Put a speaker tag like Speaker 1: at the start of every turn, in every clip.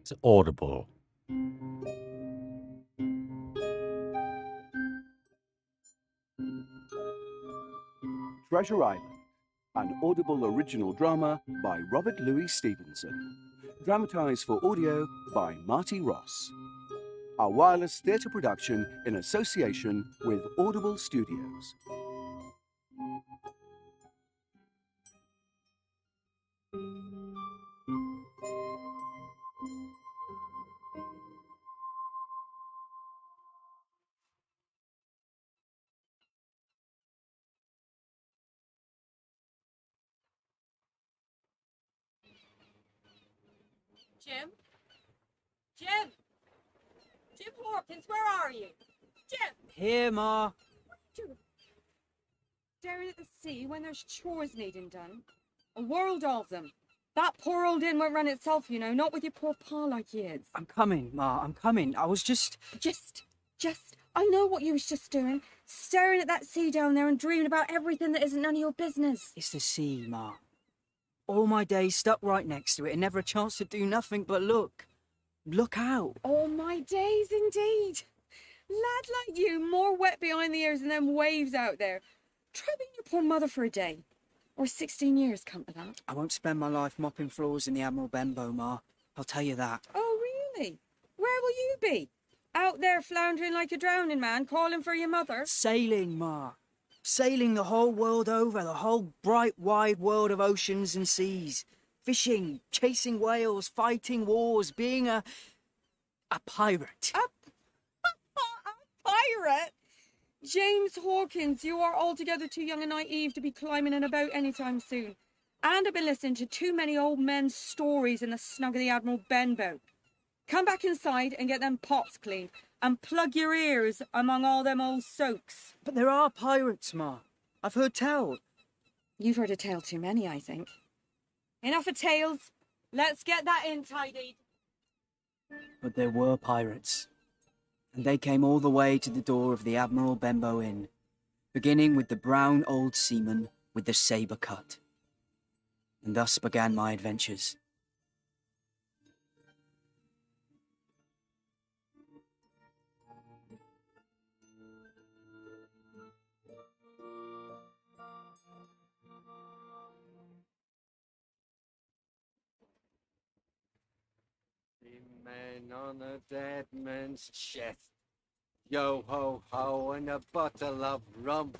Speaker 1: It's Audible.
Speaker 2: Treasure Island, an Audible original drama by Robert Louis Stevenson. Dramatised for audio by Marty Ross. A wireless theatre production in association with Audible Studios.
Speaker 3: Jim? Jim! Jim Hawkins, where are you? Jim!
Speaker 4: Here, Ma.
Speaker 3: Staring at the sea when there's chores needing done. A world of them. That poor old inn won't run itself, you know, not with your poor pa like he is.
Speaker 4: I'm coming, Ma. I'm coming. I was just...
Speaker 3: I know what you was just doing. Staring at that sea down there and dreaming about everything that isn't none of your business.
Speaker 4: It's the sea, Ma. All my days stuck right next to it and never a chance to do nothing but look. Look out.
Speaker 3: All my days, indeed. Lad like you, more wet behind the ears than them waves out there. Try being your poor mother for a day. Or 16 years, come to that.
Speaker 4: I won't spend my life mopping floors in the Admiral Benbow, Ma. I'll tell you that.
Speaker 3: Oh, really? Where will you be? Out there floundering like a drowning man, calling for your mother?
Speaker 4: Sailing, Ma. Sailing the whole world over, the whole bright, wide world of oceans and seas. Fishing, chasing whales, fighting wars, being a pirate.
Speaker 3: A pirate? James Hawkins, you are altogether too young and naive to be climbing in a boat anytime soon. And I've been listening to too many old men's stories in the snug of the Admiral Benbow. Come back inside and get them pots cleaned, and plug your ears among all them old soaks.
Speaker 4: But there are pirates, Ma. I've heard tell.
Speaker 3: You've heard a tale too many, I think. Enough of tales. Let's get that in tidied.
Speaker 4: But there were pirates. And they came all the way to the door of the Admiral Benbow Inn, beginning with the brown old seaman with the sabre cut. And thus began my adventures.
Speaker 5: Men on a dead man's chest. Yo ho ho and a bottle of rum.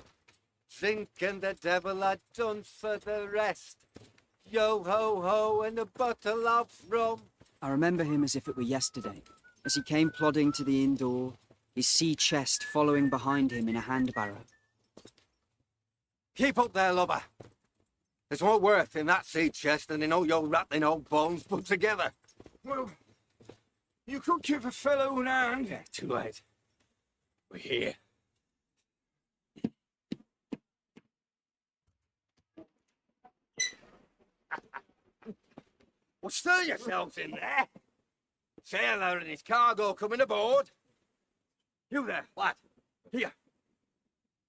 Speaker 5: Drinking the devil had done for the rest. Yo ho ho and a bottle of rum.
Speaker 4: I remember him as if it were yesterday, as he came plodding to the inn door, his sea chest following behind him in a hand barrow.
Speaker 5: Keep up there, lubber. There's more worth in that sea chest than in all your rattling old bones put together.
Speaker 6: Well, you could give a fellow an hand.
Speaker 5: Yeah, too late. We're here. Well, stir yourselves in there. Sailor and his cargo coming aboard. You there, lad. Here.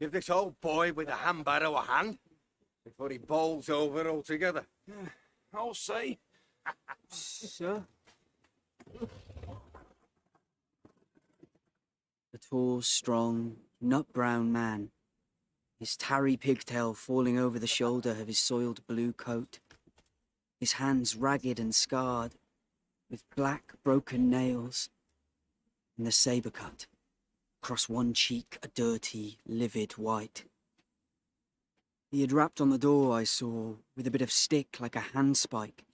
Speaker 5: Give this old boy with a hand barrow a hand before he bowls over altogether.
Speaker 6: I'll say.
Speaker 4: Sir? The tall, strong, nut-brown man, his tarry pigtail falling over the shoulder of his soiled blue coat, his hands ragged and scarred, with black, broken nails, and the sabre cut, across one cheek a dirty, livid white. He had rapped on the door, I saw, with a bit of stick like a handspike,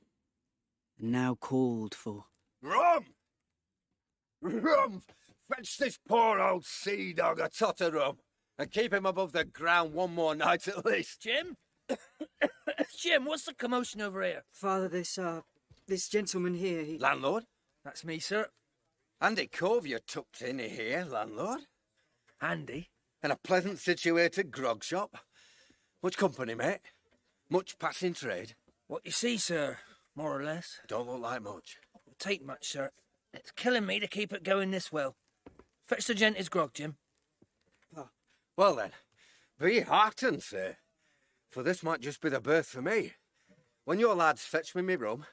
Speaker 4: and now called for...
Speaker 5: Rum! Rum! Fetch this poor old sea dog a tot of rum, and keep him above the ground one more night at least.
Speaker 7: Jim? Jim, what's the commotion over here?
Speaker 4: Father, this gentleman here, he...
Speaker 5: Landlord?
Speaker 7: That's me, sir.
Speaker 5: Andy Cove you tucked in here, landlord.
Speaker 7: Andy?
Speaker 5: And a pleasant situated grog shop. Much company, mate. Much passing trade.
Speaker 7: What you see, sir, more or less.
Speaker 5: Don't look like much.
Speaker 7: It'll take much, sir. It's killing me to keep it going this well. Fetch the gent his grog, Jim.
Speaker 5: Well then, be heartened, sir. For this might just be the berth for me. When your lads fetch me rum,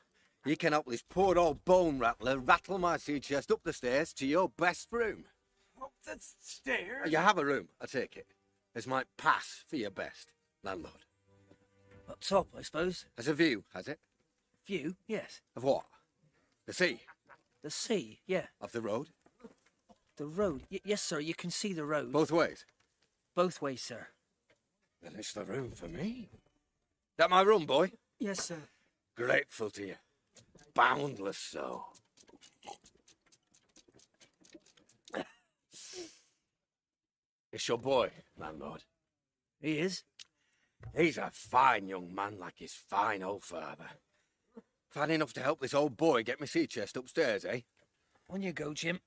Speaker 5: You can help this poor old bone rattler rattle my sea chest up the stairs to your best room.
Speaker 6: Up the stairs?
Speaker 5: You have a room, I take it. This might pass for your best, landlord.
Speaker 7: Up top, I suppose.
Speaker 5: Has a view, has it?
Speaker 7: View, yes.
Speaker 5: Of what? The sea?
Speaker 7: The sea, yeah.
Speaker 5: Of the road?
Speaker 7: The road. Yes, sir, you can see the road.
Speaker 5: Both ways?
Speaker 7: Both ways, sir.
Speaker 5: Then it's the room for me. That my room, boy?
Speaker 4: Yes, sir.
Speaker 5: Grateful to you. Boundless so. It's your boy, landlord.
Speaker 7: He is.
Speaker 5: He's a fine young man like his fine old father. Fine enough to help this old boy get my sea chest upstairs, eh?
Speaker 7: On you go, Jim.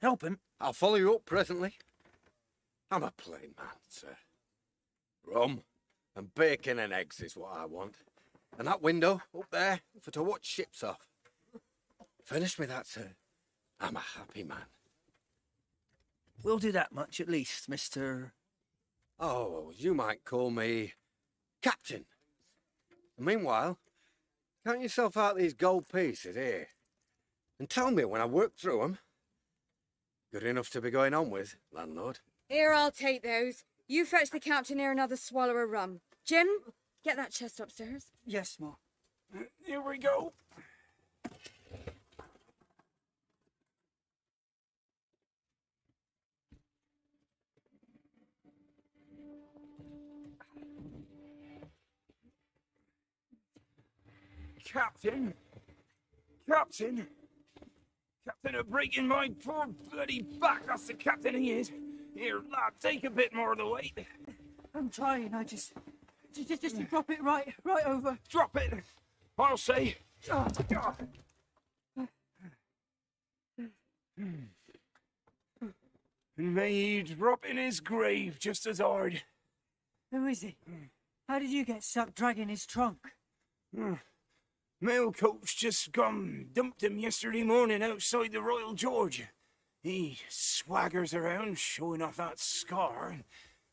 Speaker 7: Help him.
Speaker 5: I'll follow you up presently. I'm a plain man, sir. Rum and bacon and eggs is what I want. And that window up there for to watch ships off. Furnish me that, sir. I'm a happy man.
Speaker 7: We'll do that much at least, Mr.
Speaker 5: Oh, you might call me Captain. And meanwhile, count yourself out these gold pieces here. And tell me when I work through 'em. Good enough to be going on with, landlord.
Speaker 3: Here, I'll take those. You fetch the captain here another swallow of rum. Jim, get that chest upstairs.
Speaker 4: Yes, Ma.
Speaker 6: Here we go. Captain? Captain? Captain are breaking my poor bloody back. That's the captain he is. Here, lad, take a bit more of the weight.
Speaker 1: I'm trying. I just drop it right over.
Speaker 6: Drop it. I'll say. And may he drop in his grave just as hard.
Speaker 1: Who is he? How did you get stuck dragging his trunk?
Speaker 6: Mail coach just dumped him yesterday morning outside the Royal George. He swaggers around, showing off that scar, and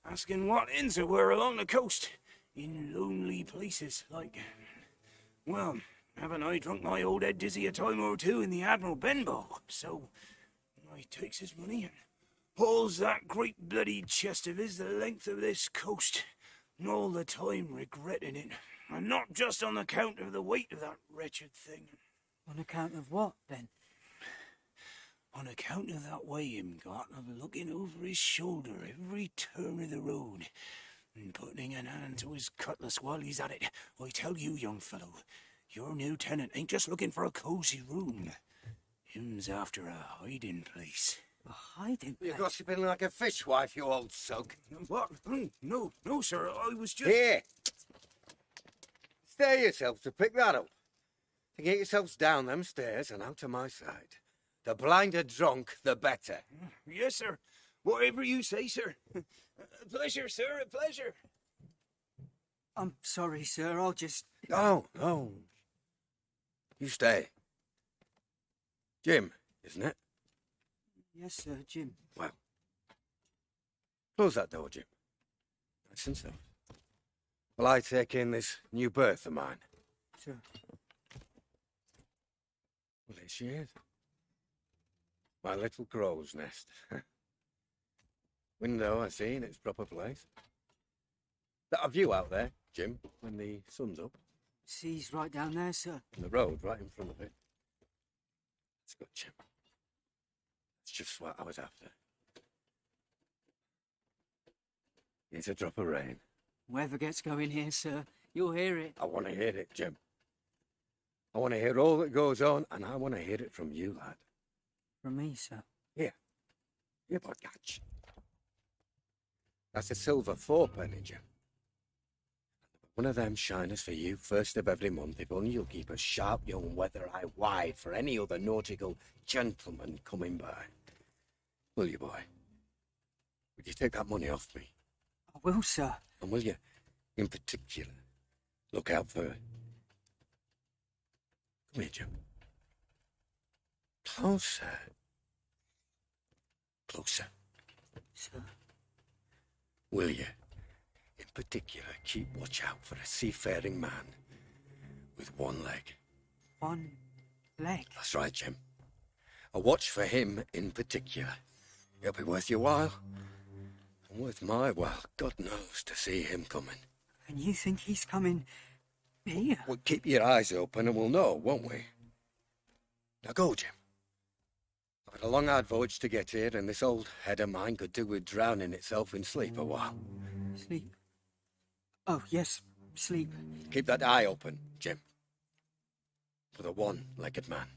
Speaker 6: asking what inns there were along the coast, in lonely places like... Well, haven't I drunk my old head dizzy a time or two in the Admiral Benbow? So I takes his money and hauls that great bloody chest of his the length of this coast, and all the time regretting it. And not just on account of the weight of that wretched thing.
Speaker 1: On account of what, then?
Speaker 6: On account of that way him got of looking over his shoulder every turn of the road, and putting an hand to his cutlass while he's at it. I tell you, young fellow, your new tenant ain't just looking for a cosy room. Him's after a hiding place.
Speaker 1: A hiding place?
Speaker 5: You're gossiping like a fishwife, you old sug.
Speaker 6: What? No, sir, I was just...
Speaker 5: Here! Stay yourselves to pick that up. To get yourselves down them stairs and out of my sight. The blinder drunk, the better.
Speaker 6: Yes, sir. Whatever you say, sir. A pleasure, sir, a pleasure.
Speaker 1: I'm sorry, sir. I'll just...
Speaker 5: No. You stay. Jim, isn't it?
Speaker 1: Yes, sir, Jim.
Speaker 5: Well. Close that door, Jim. Nice and soft. Will I take in this new berth of mine?
Speaker 1: Sir.
Speaker 5: Well, here she is. My little crow's nest. Window, I see, in its proper place. That a view out there, Jim, when the sun's up.
Speaker 1: Sea's right down there, sir.
Speaker 5: And the road right in front of it. That's good, Jim. That's just what I was after. Here's a drop of rain.
Speaker 1: Whatever gets going here, sir, you'll hear it.
Speaker 5: I want to hear it, Jim. I want to hear all that goes on, and I want to hear it from you, lad.
Speaker 1: From me, sir.
Speaker 5: Here, boy, catch. That's a silver fourpenny, Jim. One of them shiners for you first of every month, if only you'll keep a sharp young weather eye wide for any other nautical gentleman coming by. Will you, boy? Would you take that money off me?
Speaker 1: I will, sir.
Speaker 5: And will you, in particular, look out for... Come here, Jim. Closer. Closer.
Speaker 1: Sir.
Speaker 5: Will you, in particular, keep watch out for a seafaring man with one leg
Speaker 4: one leg.
Speaker 5: That's right, Jim. A watch for him in particular. It'll be worth your while. And worth my while, God knows, to see him coming.
Speaker 4: And you think he's coming here?
Speaker 5: Well, keep your eyes open and we'll know, won't we? Now go, Jim. I've had a long hard voyage to get here, and this old head of mine could do with drowning itself in sleep a while.
Speaker 4: Sleep. Oh, yes, sleep.
Speaker 5: Keep that eye open, Jim. For the one-legged man.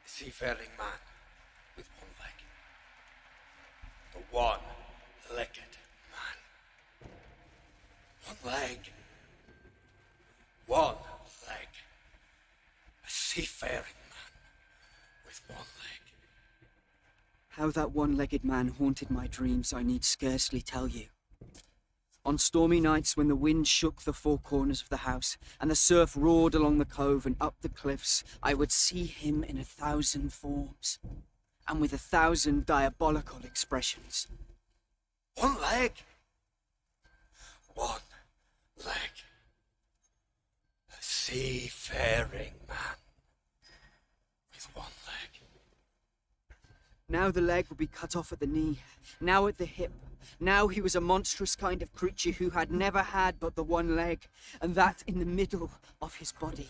Speaker 5: A seafaring man with one leg. The one-legged man. One leg. One leg. A seafaring man with one leg.
Speaker 4: How that one-legged man haunted my dreams, I need scarcely tell you. On stormy nights when the wind shook the four corners of the house and the surf roared along the cove and up the cliffs, I would see him in 1,000 forms and with 1,000 diabolical expressions.
Speaker 5: One leg. One leg. A seafaring man with one leg.
Speaker 4: Now the leg would be cut off at the knee, now at the hip. Now he was a monstrous kind of creature who had never had but the one leg, and that in the middle of his body.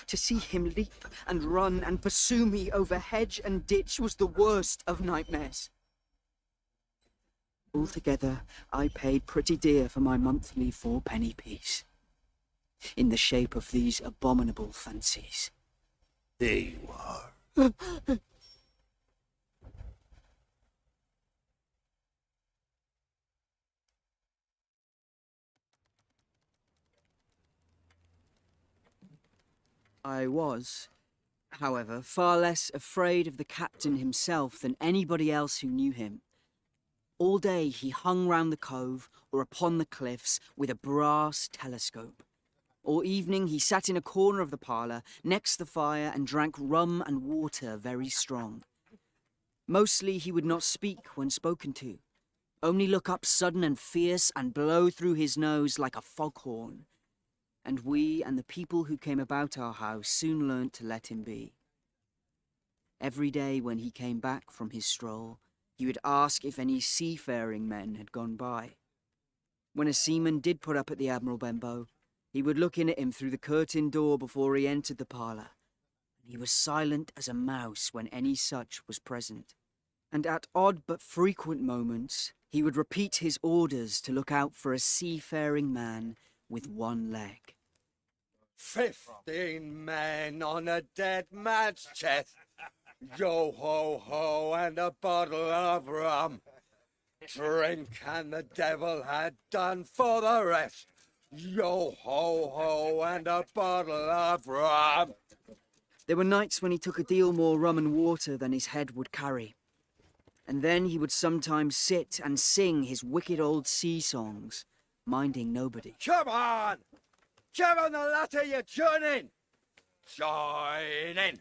Speaker 4: To see him leap and run and pursue me over hedge and ditch was the worst of nightmares. Altogether, I paid pretty dear for my monthly 4-penny piece, in the shape of these abominable fancies.
Speaker 5: There you are.
Speaker 4: I was, however, far less afraid of the captain himself than anybody else who knew him. All day he hung round the cove or upon the cliffs with a brass telescope. All evening he sat in a corner of the parlour next the fire and drank rum and water very strong. Mostly he would not speak when spoken to, only look up sudden and fierce and blow through his nose like a foghorn. And we and the people who came about our house soon learnt to let him be. Every day when he came back from his stroll, he would ask if any seafaring men had gone by. When a seaman did put up at the Admiral Benbow, he would look in at him through the curtained door before he entered the parlour, and he was silent as a mouse when any such was present. And at odd but frequent moments, he would repeat his orders to look out for a seafaring man with one leg.
Speaker 5: 15 men on a dead man's chest. Yo ho ho and a bottle of rum. Drink and the devil had done for the rest. Yo ho ho and a bottle of rum.
Speaker 4: There were nights when he took a deal more rum and water than his head would carry. And then he would sometimes sit and sing his wicked old sea songs, minding nobody.
Speaker 5: Come on! Get on the ladder, you join in! Join in!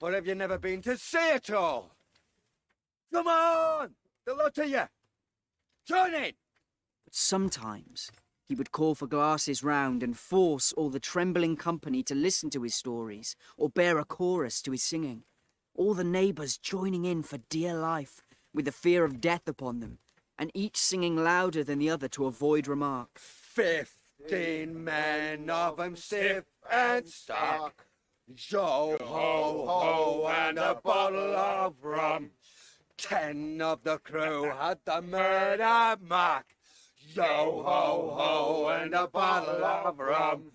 Speaker 5: Or have you never been to sea at all? Come on! The lot of you! Join in!
Speaker 4: But sometimes he would call for glasses round and force all the trembling company to listen to his stories or bear a chorus to his singing, all the neighbours joining in for dear life, with the fear of death upon them, and each singing louder than the other to avoid remark.
Speaker 5: 15 men of 'em stiff and stark. Yo ho ho and a bottle of rum. 10 of the crew had the murder mark. Yo ho ho and a bottle of rum.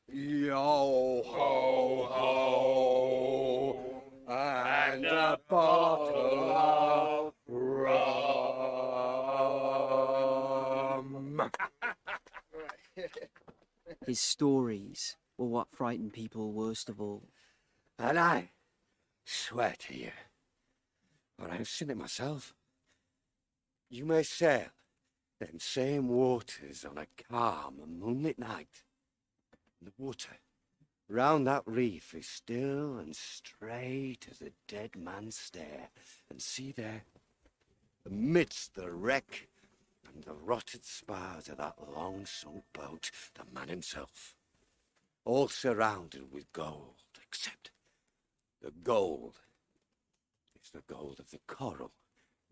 Speaker 5: Yo ho ho and a bottle of rum.
Speaker 4: His stories were what frightened people worst of all.
Speaker 5: And I swear to you, for I've seen it myself, you may sail them same waters on a calm and moonlit night. And the water round that reef is still and straight as a dead man's stare. And see there, amidst the wreck and the rotted spars of that long-sunk boat, the man himself, all surrounded with gold, except the gold is the gold of the coral,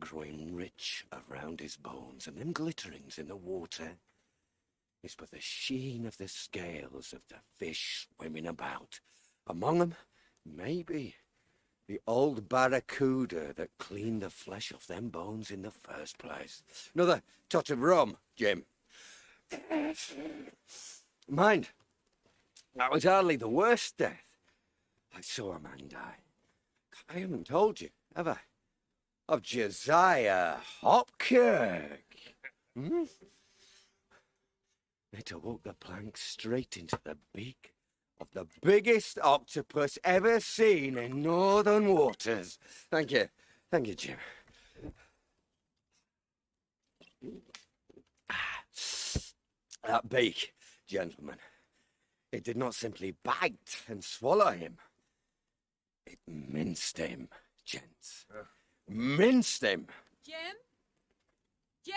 Speaker 5: growing rich around his bones, and them glitterings in the water is but the sheen of the scales of the fish swimming about. Among them, maybe the old barracuda that cleaned the flesh off them bones in the first place. Another tot of rum, Jim. Mind, that was hardly the worst death. I saw a man die. I haven't told you, have I? Of Josiah Hopkirk. Hmm? It awoke the plank straight into the beak of the biggest octopus ever seen in northern waters. Thank you. Thank you, Jim. That beak, gentlemen, it did not simply bite and swallow him. It minced him, gents. Minced him.
Speaker 3: Jim? Jim?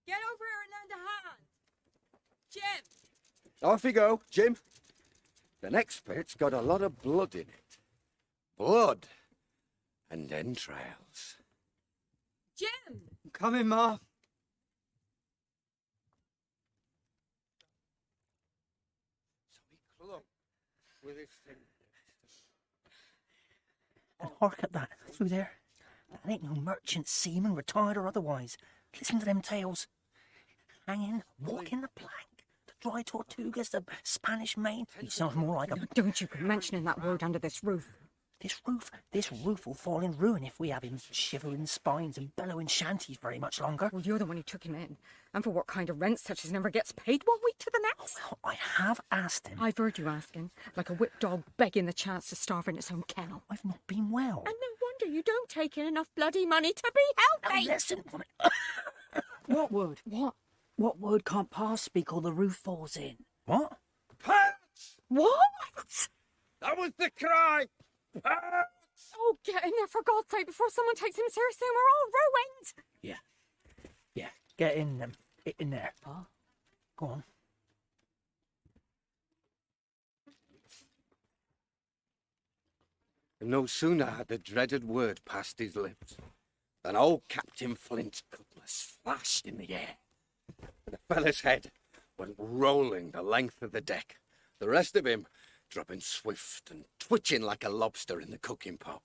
Speaker 3: Get over here and lend a hand. Jim!
Speaker 5: Off you go, Jim. The next bit's got a lot of blood in it. Blood and entrails.
Speaker 3: Jim!
Speaker 4: I'm coming, Ma.
Speaker 5: So he clung with his finger.
Speaker 8: And hark at that, through there. That ain't no merchant seaman, retired or otherwise. Listen to them tales. Hanging, walking the plank, the dry tortugas, the Spanish main. He sounds more like a...
Speaker 3: Don't you go mentioning that word under this roof.
Speaker 8: This roof will fall in ruin if we have him shivering spines and bellowing shanties very much longer.
Speaker 3: Well, you're the one who took him in. And for what kind of rent such as never gets paid 1 week to the next?
Speaker 8: Well, I have asked him.
Speaker 3: I've heard you asking, like a whipped dog begging the chance to starve in its own kennel.
Speaker 8: I've not been well.
Speaker 3: And no wonder you don't take in enough bloody money to be
Speaker 8: Now
Speaker 3: healthy.
Speaker 8: listen, woman.
Speaker 1: What word?
Speaker 3: What?
Speaker 1: What word can't pass speak or the roof falls in?
Speaker 8: What?
Speaker 5: Pants!
Speaker 3: What?
Speaker 5: That was the cry! Pants!
Speaker 3: Oh, get in there for God's sake before someone takes him seriously and we're all ruined.
Speaker 8: Yeah, get in there.
Speaker 1: Huh?
Speaker 8: Go on.
Speaker 5: And no sooner had the dreaded word passed his lips than old Captain Flint's cutlass flashed in the air. And the fella's head went rolling the length of the deck, the rest of him dropping swift and twitching like a lobster in the cooking pot.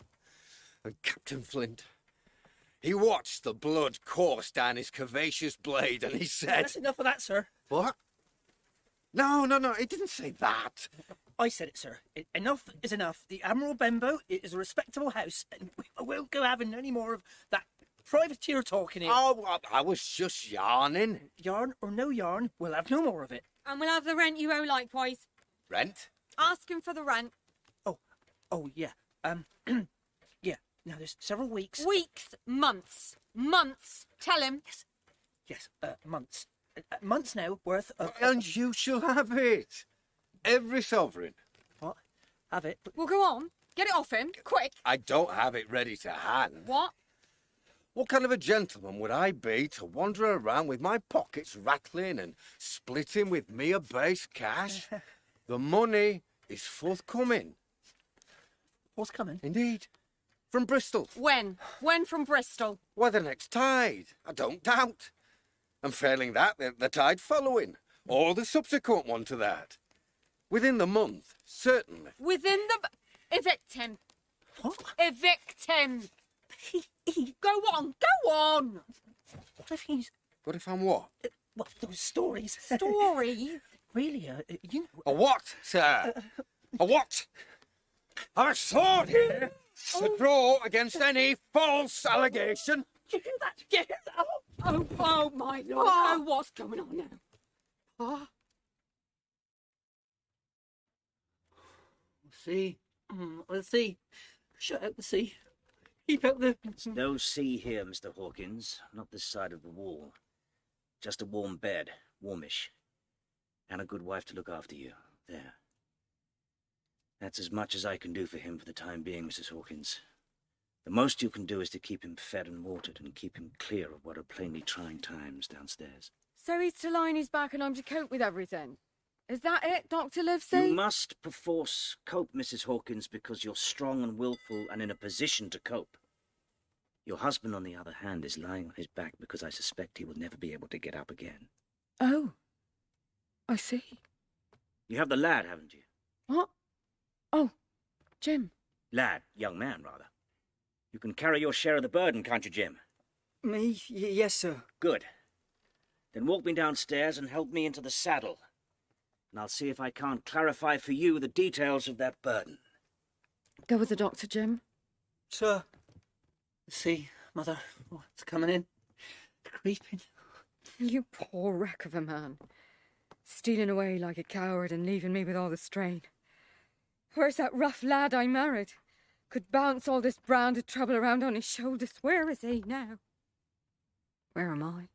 Speaker 5: And Captain Flint, he watched the blood course down his curvaceous blade, and he said...
Speaker 8: That's enough of that, sir.
Speaker 5: What? No, he didn't say that.
Speaker 8: I said it, sir. Enough is enough. The Admiral Benbow is a respectable house, and we won't go having any more of that privateer talking here.
Speaker 5: Oh, I was just yarning.
Speaker 8: Yarn or no yarn, we'll have no more of it.
Speaker 3: And we'll have the rent you owe likewise.
Speaker 5: Rent?
Speaker 3: Ask him for the rent.
Speaker 8: Oh, yeah. Yeah. Now, there's several weeks.
Speaker 3: Weeks, months. Tell him.
Speaker 8: Yes, months. Months now worth of...
Speaker 5: And you shall have it. Every sovereign.
Speaker 8: What? Have it.
Speaker 3: Well, go on. Get it off him. Quick.
Speaker 5: I don't have it ready to hand.
Speaker 3: What?
Speaker 5: What kind of a gentleman would I be to wander around with my pockets rattling and splitting with me a base cash? The money is forthcoming.
Speaker 8: What's coming?
Speaker 5: Indeed. From Bristol.
Speaker 3: When? When from Bristol?
Speaker 5: Why, the next tide, I don't doubt. And failing that, the tide following, or the subsequent one to that. Within the month, certainly.
Speaker 3: Within the... Evict him.
Speaker 8: What?
Speaker 3: Evict him. Go on.
Speaker 8: What if he's...
Speaker 5: What if I'm what?
Speaker 8: What, those stories?
Speaker 3: Stories?
Speaker 8: Really, you know...
Speaker 5: A what, sir? A what? I've a sword here to draw against any false allegation.
Speaker 8: You hear that? You hear that?
Speaker 3: Oh, my Lord. Oh, what's going on now?
Speaker 8: See? Let's see. Shut out the sea. Keep out the...
Speaker 9: No sea here, Mr. Hawkins. Not this side of the wall. Just a warm bed, warmish. And a good wife to look after you. There. That's as much as I can do for him for the time being, Mrs. Hawkins. The most you can do is to keep him fed and watered and keep him clear of what are plainly trying times downstairs.
Speaker 3: So he's to lie on his back and I'm to cope with everything? Is that it, Dr. Livesey?
Speaker 9: You must perforce cope, Mrs. Hawkins, because you're strong and willful and in a position to cope. Your husband, on the other hand, is lying on his back because I suspect he will never be able to get up again.
Speaker 3: Oh, I see.
Speaker 9: You have the lad, haven't you?
Speaker 3: What? Oh, Jim.
Speaker 9: Lad, young man, rather. You can carry your share of the burden, can't you, Jim?
Speaker 4: Me? Yes, sir.
Speaker 9: Good. Then walk me downstairs and help me into the saddle. And I'll see if I can't clarify for you the details of that burden.
Speaker 3: Go with the doctor, Jim.
Speaker 8: Sir. See, Mother, what's coming in? Creeping.
Speaker 3: You poor wreck of a man. Stealing away like a coward and leaving me with all the strain. Where's that rough lad I married? Could bounce all this branded trouble around on his shoulders. Where is he now? Where am I?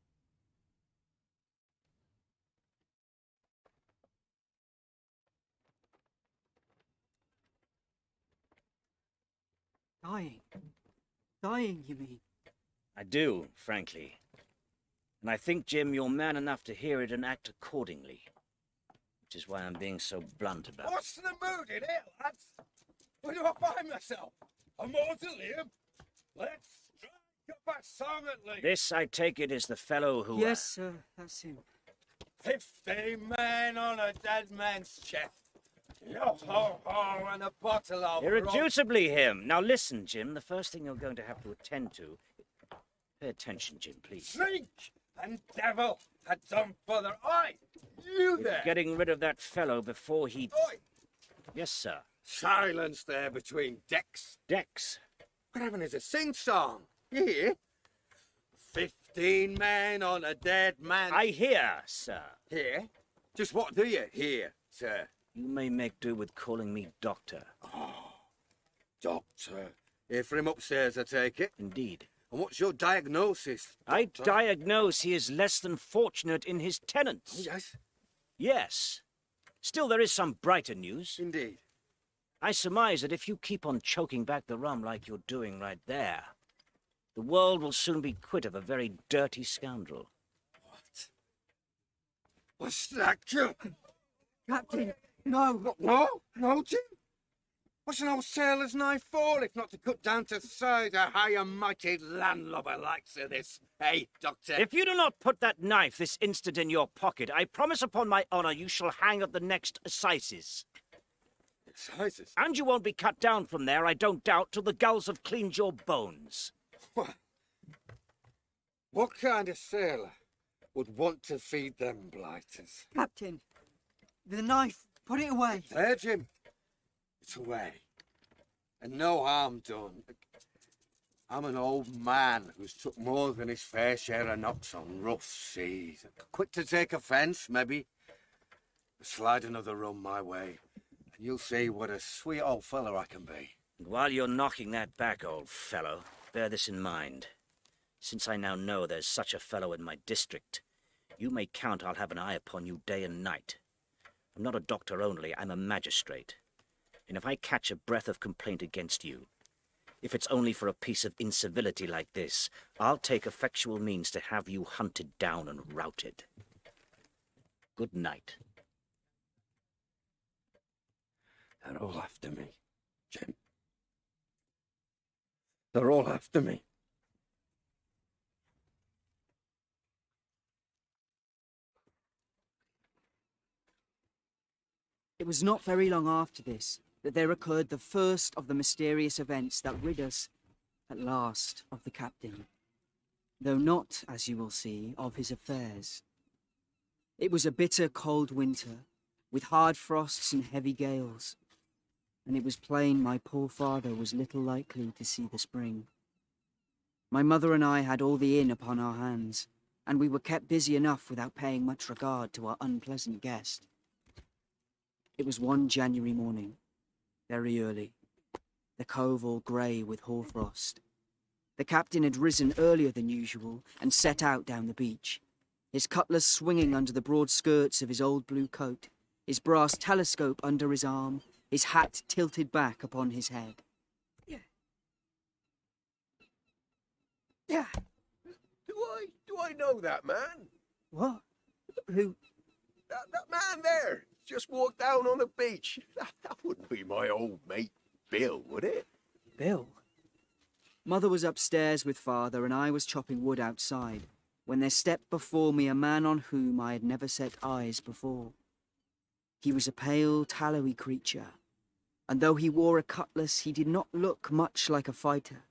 Speaker 4: Dying. Dying, you mean?
Speaker 9: I do, frankly. And I think, Jim, you're man enough to hear it and act accordingly. Which is why I'm being so blunt about it.
Speaker 5: What's the mood in here, lads? Where do I find myself? A mausoleum? Let's strike up a song at least.
Speaker 9: This, I take it, is the fellow who...
Speaker 4: Yes, sir, that's him.
Speaker 5: 15 men on a dead man's chest. Yo ho ho, and a bottle of
Speaker 9: Irreducibly him. Now listen, Jim, the first thing you're going to have to attend to... Pay attention, Jim, please.
Speaker 5: Sneak and devil had done for their eye. You
Speaker 9: It's
Speaker 5: there.
Speaker 9: getting rid of that fellow before he...
Speaker 5: Oi.
Speaker 9: Yes, sir.
Speaker 5: Silence there between decks.
Speaker 9: Dex.
Speaker 5: What happened is a sing-song. You hear? 15 men on a dead man.
Speaker 9: I hear, sir.
Speaker 5: Hear? Just what do you hear, sir?
Speaker 9: You may make do with calling me doctor.
Speaker 5: Doctor. Here for him upstairs, I take it.
Speaker 9: Indeed.
Speaker 5: And what's your diagnosis?
Speaker 9: I
Speaker 5: doctor?
Speaker 9: diagnose he is less than fortunate in his tenants.
Speaker 5: Oh, yes,
Speaker 9: Yes. Still, there is some brighter news.
Speaker 5: indeed.
Speaker 9: I surmise that if you keep on choking back the rum like you're doing right there, the world will soon be quit of a very dirty scoundrel.
Speaker 5: What? What's that, Jim?
Speaker 4: Captain, no.
Speaker 5: No, Jim. What's an old sailor's knife for, if not to cut down to size a high and mighty landlubber like this? Hey, Doctor.
Speaker 9: If you do not put that knife this instant in your pocket, I promise upon my honor you shall hang at the next assizes.
Speaker 5: Sizes?
Speaker 9: And you won't be cut down from there, I don't doubt, till the gulls have cleaned your bones.
Speaker 5: What kind of sailor would want to feed them blighters?
Speaker 4: Captain, the knife, put it away.
Speaker 5: There, Jim. It's away. And no harm done. I'm an old man who's took more than his fair share of knocks on rough seas. Quick to take offence, maybe. Slide another rum my way, and you'll see what a sweet old fellow I can be.
Speaker 9: And while you're knocking that back, old fellow, bear this in mind. Since I now know there's such a fellow in my district, you may count I'll have an eye upon you day and night. I'm not a doctor only, I'm a magistrate. And if I catch a breath of complaint against you, if it's only for a piece of incivility like this, I'll take effectual means to have you hunted down and routed. Good night.
Speaker 5: They're all after me, Jim. They're all after me.
Speaker 4: It was not very long after this that there occurred the first of the mysterious events that rid us, at last, of the captain. Though not, as you will see, of his affairs. It was a bitter cold winter, with hard frosts and heavy gales, and it was plain my poor father was little likely to see the spring. My mother and I had all the inn upon our hands, and we were kept busy enough without paying much regard to our unpleasant guest. It was one January morning, very early, the cove all grey with hoarfrost. The captain had risen earlier than usual and set out down the beach, his cutlass swinging under the broad skirts of his old blue coat, his brass telescope under his arm, his hat tilted back upon his head.
Speaker 1: Yeah.
Speaker 5: Do I know that man?
Speaker 1: What? Who?
Speaker 5: That man there just walked down on the beach. That wouldn't be my old mate Bill, would it?
Speaker 1: Bill?
Speaker 4: Mother was upstairs with father, and I was chopping wood outside, when there stepped before me a man on whom I had never set eyes before. He was a pale, tallowy creature, and though he wore a cutlass, he did not look much like a fighter.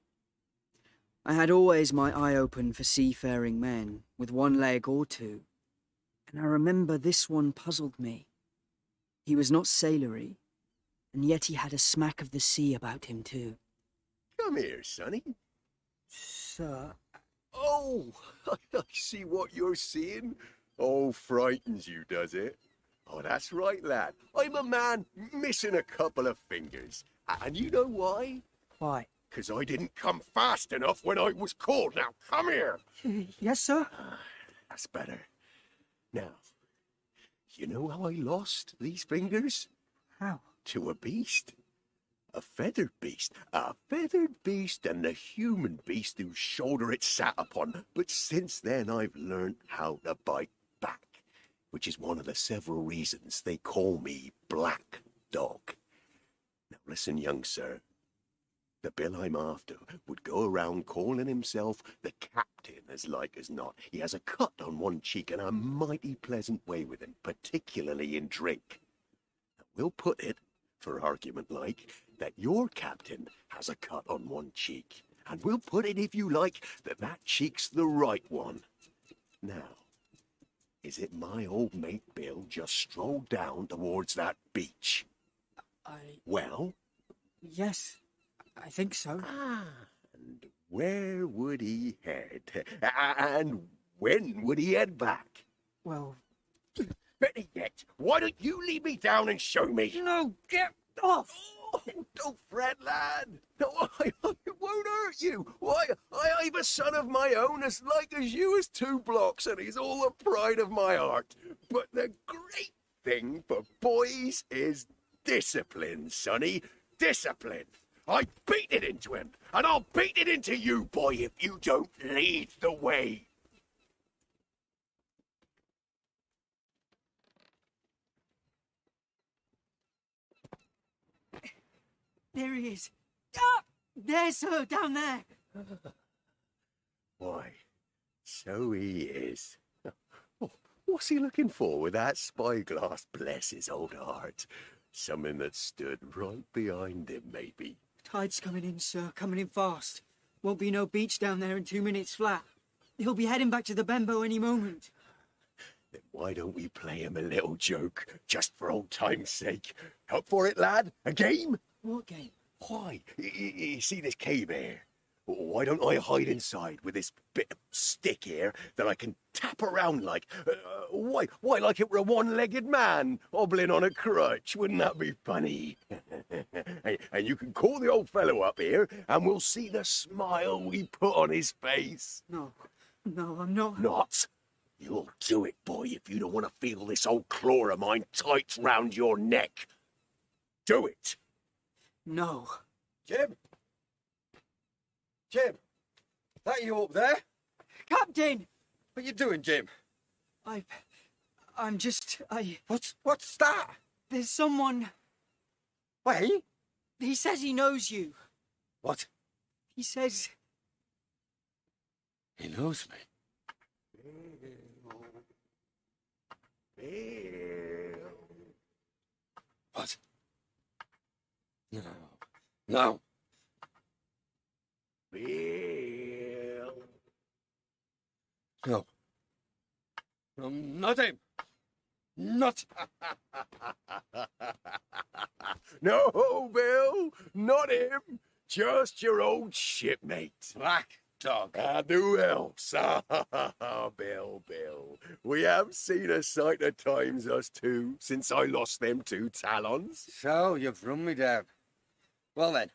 Speaker 4: I had always my eye open for seafaring men, with one leg or two, and I remember this one puzzled me. He was not sailory, and yet he had a smack of the sea about him too.
Speaker 5: Come here, sonny.
Speaker 1: Sir.
Speaker 5: Oh, I see what you're seeing. Oh, frightens you, does it? Oh, that's right, lad. I'm a man missing a couple of fingers. And you know why?
Speaker 1: Why?
Speaker 5: 'Cause I didn't come fast enough when I was called. Now, come here.
Speaker 1: Yes, sir.
Speaker 5: That's better. Now, you know how I lost these fingers?
Speaker 1: How?
Speaker 5: To a beast. A feathered beast. A feathered beast and the human beast whose shoulder it sat upon. But since then I've learned how to bite back, which is one of the several reasons they call me Black Dog. Now listen, young sir. The Bill I'm after would go around calling himself the captain as like as not. He has a cut on one cheek and a mighty pleasant way with him, particularly in drink. Now, we'll put it, for argument like, that your captain has a cut on one cheek. And we'll put it, if you like, that that cheek's the right one. Now, is it my old mate Bill just strolled down towards that beach? Well?
Speaker 1: Yes, I think so.
Speaker 5: And where would he head? And when would he head back?
Speaker 1: Well,
Speaker 5: Better yet, why don't you lead me down and show me?
Speaker 1: no, get off!
Speaker 5: Oh, don't fret, lad. No, I won't hurt you. Why, I've a son of my own as like as you as 2 blocks, and he's all the pride of my heart. But the great thing for boys is discipline, sonny. Discipline. I beat it into him, and I'll beat it into you, boy, if you don't lead the way.
Speaker 1: There he is. Ah! There, sir, down there.
Speaker 5: Why, so he is. Oh, what's he looking for with that spyglass? Bless his old heart. Something that stood right behind him, maybe.
Speaker 1: Tide's coming in, sir, coming in fast. Won't be no beach down there in 2 minutes flat. He'll be heading back to the Benbow any moment.
Speaker 5: Then why don't we play him a little joke, just for old time's sake? Up for it, lad? A game?
Speaker 1: What game?
Speaker 5: Why, you see this cave here? Why don't I hide inside with this bit of stick here that I can tap around like? Why like it were a one-legged man hobbling on a crutch? Wouldn't that be funny? And you can call the old fellow up here, and we'll see the smile we put on his face.
Speaker 1: No, I'm not.
Speaker 5: Not? You'll do it, boy, if you don't want to feel this old claw of mine tight round your neck. Do it.
Speaker 1: No.
Speaker 5: Jim? Jim? That you up there?
Speaker 1: Captain!
Speaker 5: What you doing, Jim?
Speaker 1: I'm just,
Speaker 5: What's that?
Speaker 1: There's someone.
Speaker 5: Wait?
Speaker 1: He says he knows you.
Speaker 5: What?
Speaker 1: He says.
Speaker 5: He knows me. Bill. What? No. Bill. No. No, not him. Not. No, Bill, not him. Just your old shipmate. Black Dog. And who else? Bill. We have seen a sight of times, us two, since I lost them 2 talons.
Speaker 10: So, you've run me down. Well then,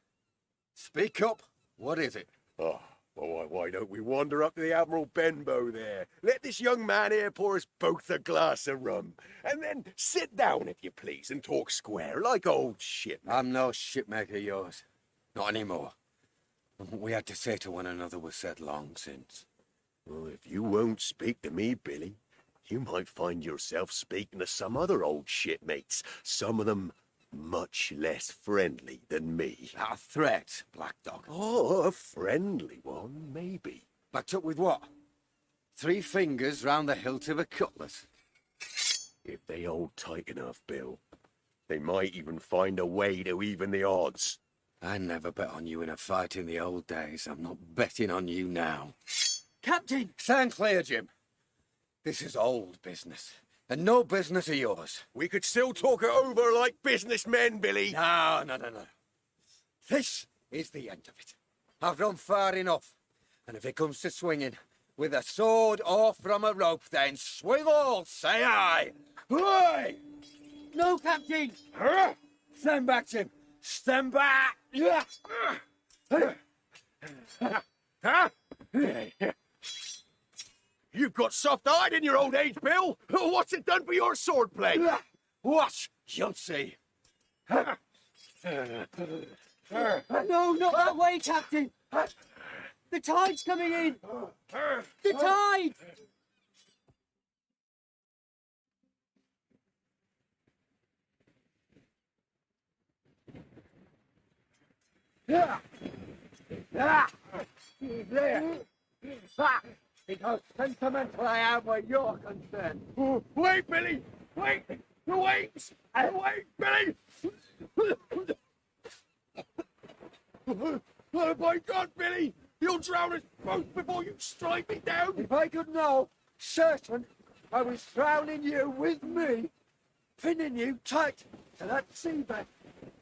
Speaker 10: speak up. What is it?
Speaker 5: Oh, well, why don't we wander up to the Admiral Benbow there? Let this young man here pour us both a glass of rum. And then sit down, if you please, and talk square, like old shipmen.
Speaker 10: I'm no shipmaker of yours. Not anymore.
Speaker 5: And what we had to say to one another was said long since.
Speaker 11: Well, if you won't speak to me, Billy, you might find yourself speaking to some other old shipmates, some of them much less friendly than me.
Speaker 5: A threat, Black Dog.
Speaker 11: Oh, a friendly one, maybe.
Speaker 5: Backed up with what? 3 fingers round the hilt of a cutlass.
Speaker 11: If they hold tight enough, Bill, they might even find a way to even the odds.
Speaker 5: I never bet on you in a fight in the old days. I'm not betting on you now.
Speaker 1: Captain!
Speaker 5: Stand clear, Jim. This is old business, and no business of yours.
Speaker 11: We could still talk it over like businessmen, Billy.
Speaker 5: No. This is the end of it. I've run far enough, and if it comes to swinging, with a sword or from a rope, then swing all, say I. Aye!
Speaker 1: No, Captain!
Speaker 5: Stand back, Jim. Stand back!
Speaker 11: You've got soft-eyed in your old age, Bill. What's it done for your swordplay?
Speaker 5: Watch, you'll see.
Speaker 1: No, not that way, Captain! The tide's coming in! The tide!
Speaker 5: It's how sentimental I am where you're concerned.
Speaker 11: Wait, Billy! Wait! Wait, Billy! Oh, my God, Billy! You'll drown us both before you strike me down!
Speaker 5: If I could know, certain, I was drowning you with me, pinning you tight to that seabed,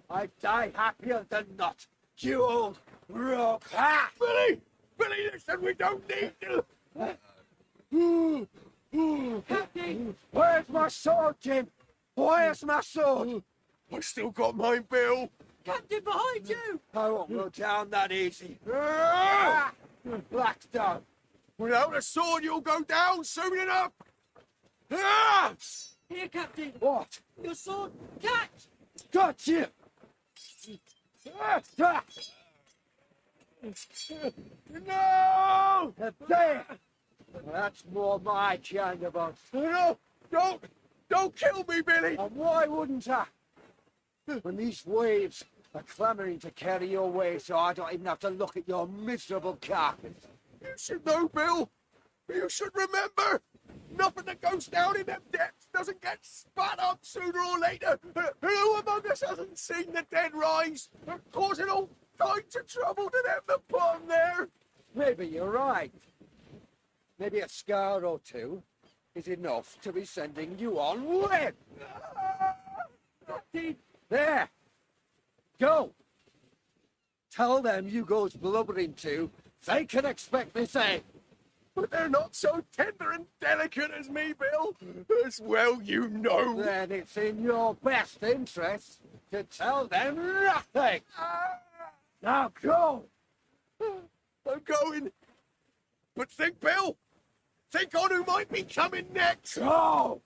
Speaker 5: I'd die happier than not. You old rogue. Ha!
Speaker 11: Billy! Billy, listen, we don't need to...
Speaker 5: Captain! Where's my sword, Jim? Where's my sword?
Speaker 11: I still got mine, Bill.
Speaker 1: Captain, behind you!
Speaker 5: I won't go down that easy.
Speaker 11: Ah!
Speaker 5: Black Dog.
Speaker 11: Without a sword, you'll go down soon enough. Ah!
Speaker 1: Here, Captain!
Speaker 5: What?
Speaker 1: Your sword! Catch!
Speaker 5: Got you!
Speaker 11: No!
Speaker 5: There! That's more my kind of odds.
Speaker 11: No! Don't kill me, Billy!
Speaker 5: And why wouldn't I? When these waves are clamouring to carry you away so I don't even have to look at your miserable carcass.
Speaker 11: You should know, Bill. You should remember. Nothing that goes down in them depths doesn't get spat up sooner or later. Who among us hasn't seen the dead rise, causing all kinds of trouble to them that put 'em there?
Speaker 5: Maybe you're right. Maybe a scar or two is enough to be sending you on with. There. Go. Tell them you goes blubbering too. They can expect the same.
Speaker 11: But they're not so tender and delicate as me, Bill. As well you know.
Speaker 5: Then it's in your best interest to tell them nothing. Now go.
Speaker 11: I'm going. But think, Bill. Think on who might be coming next.
Speaker 5: Go.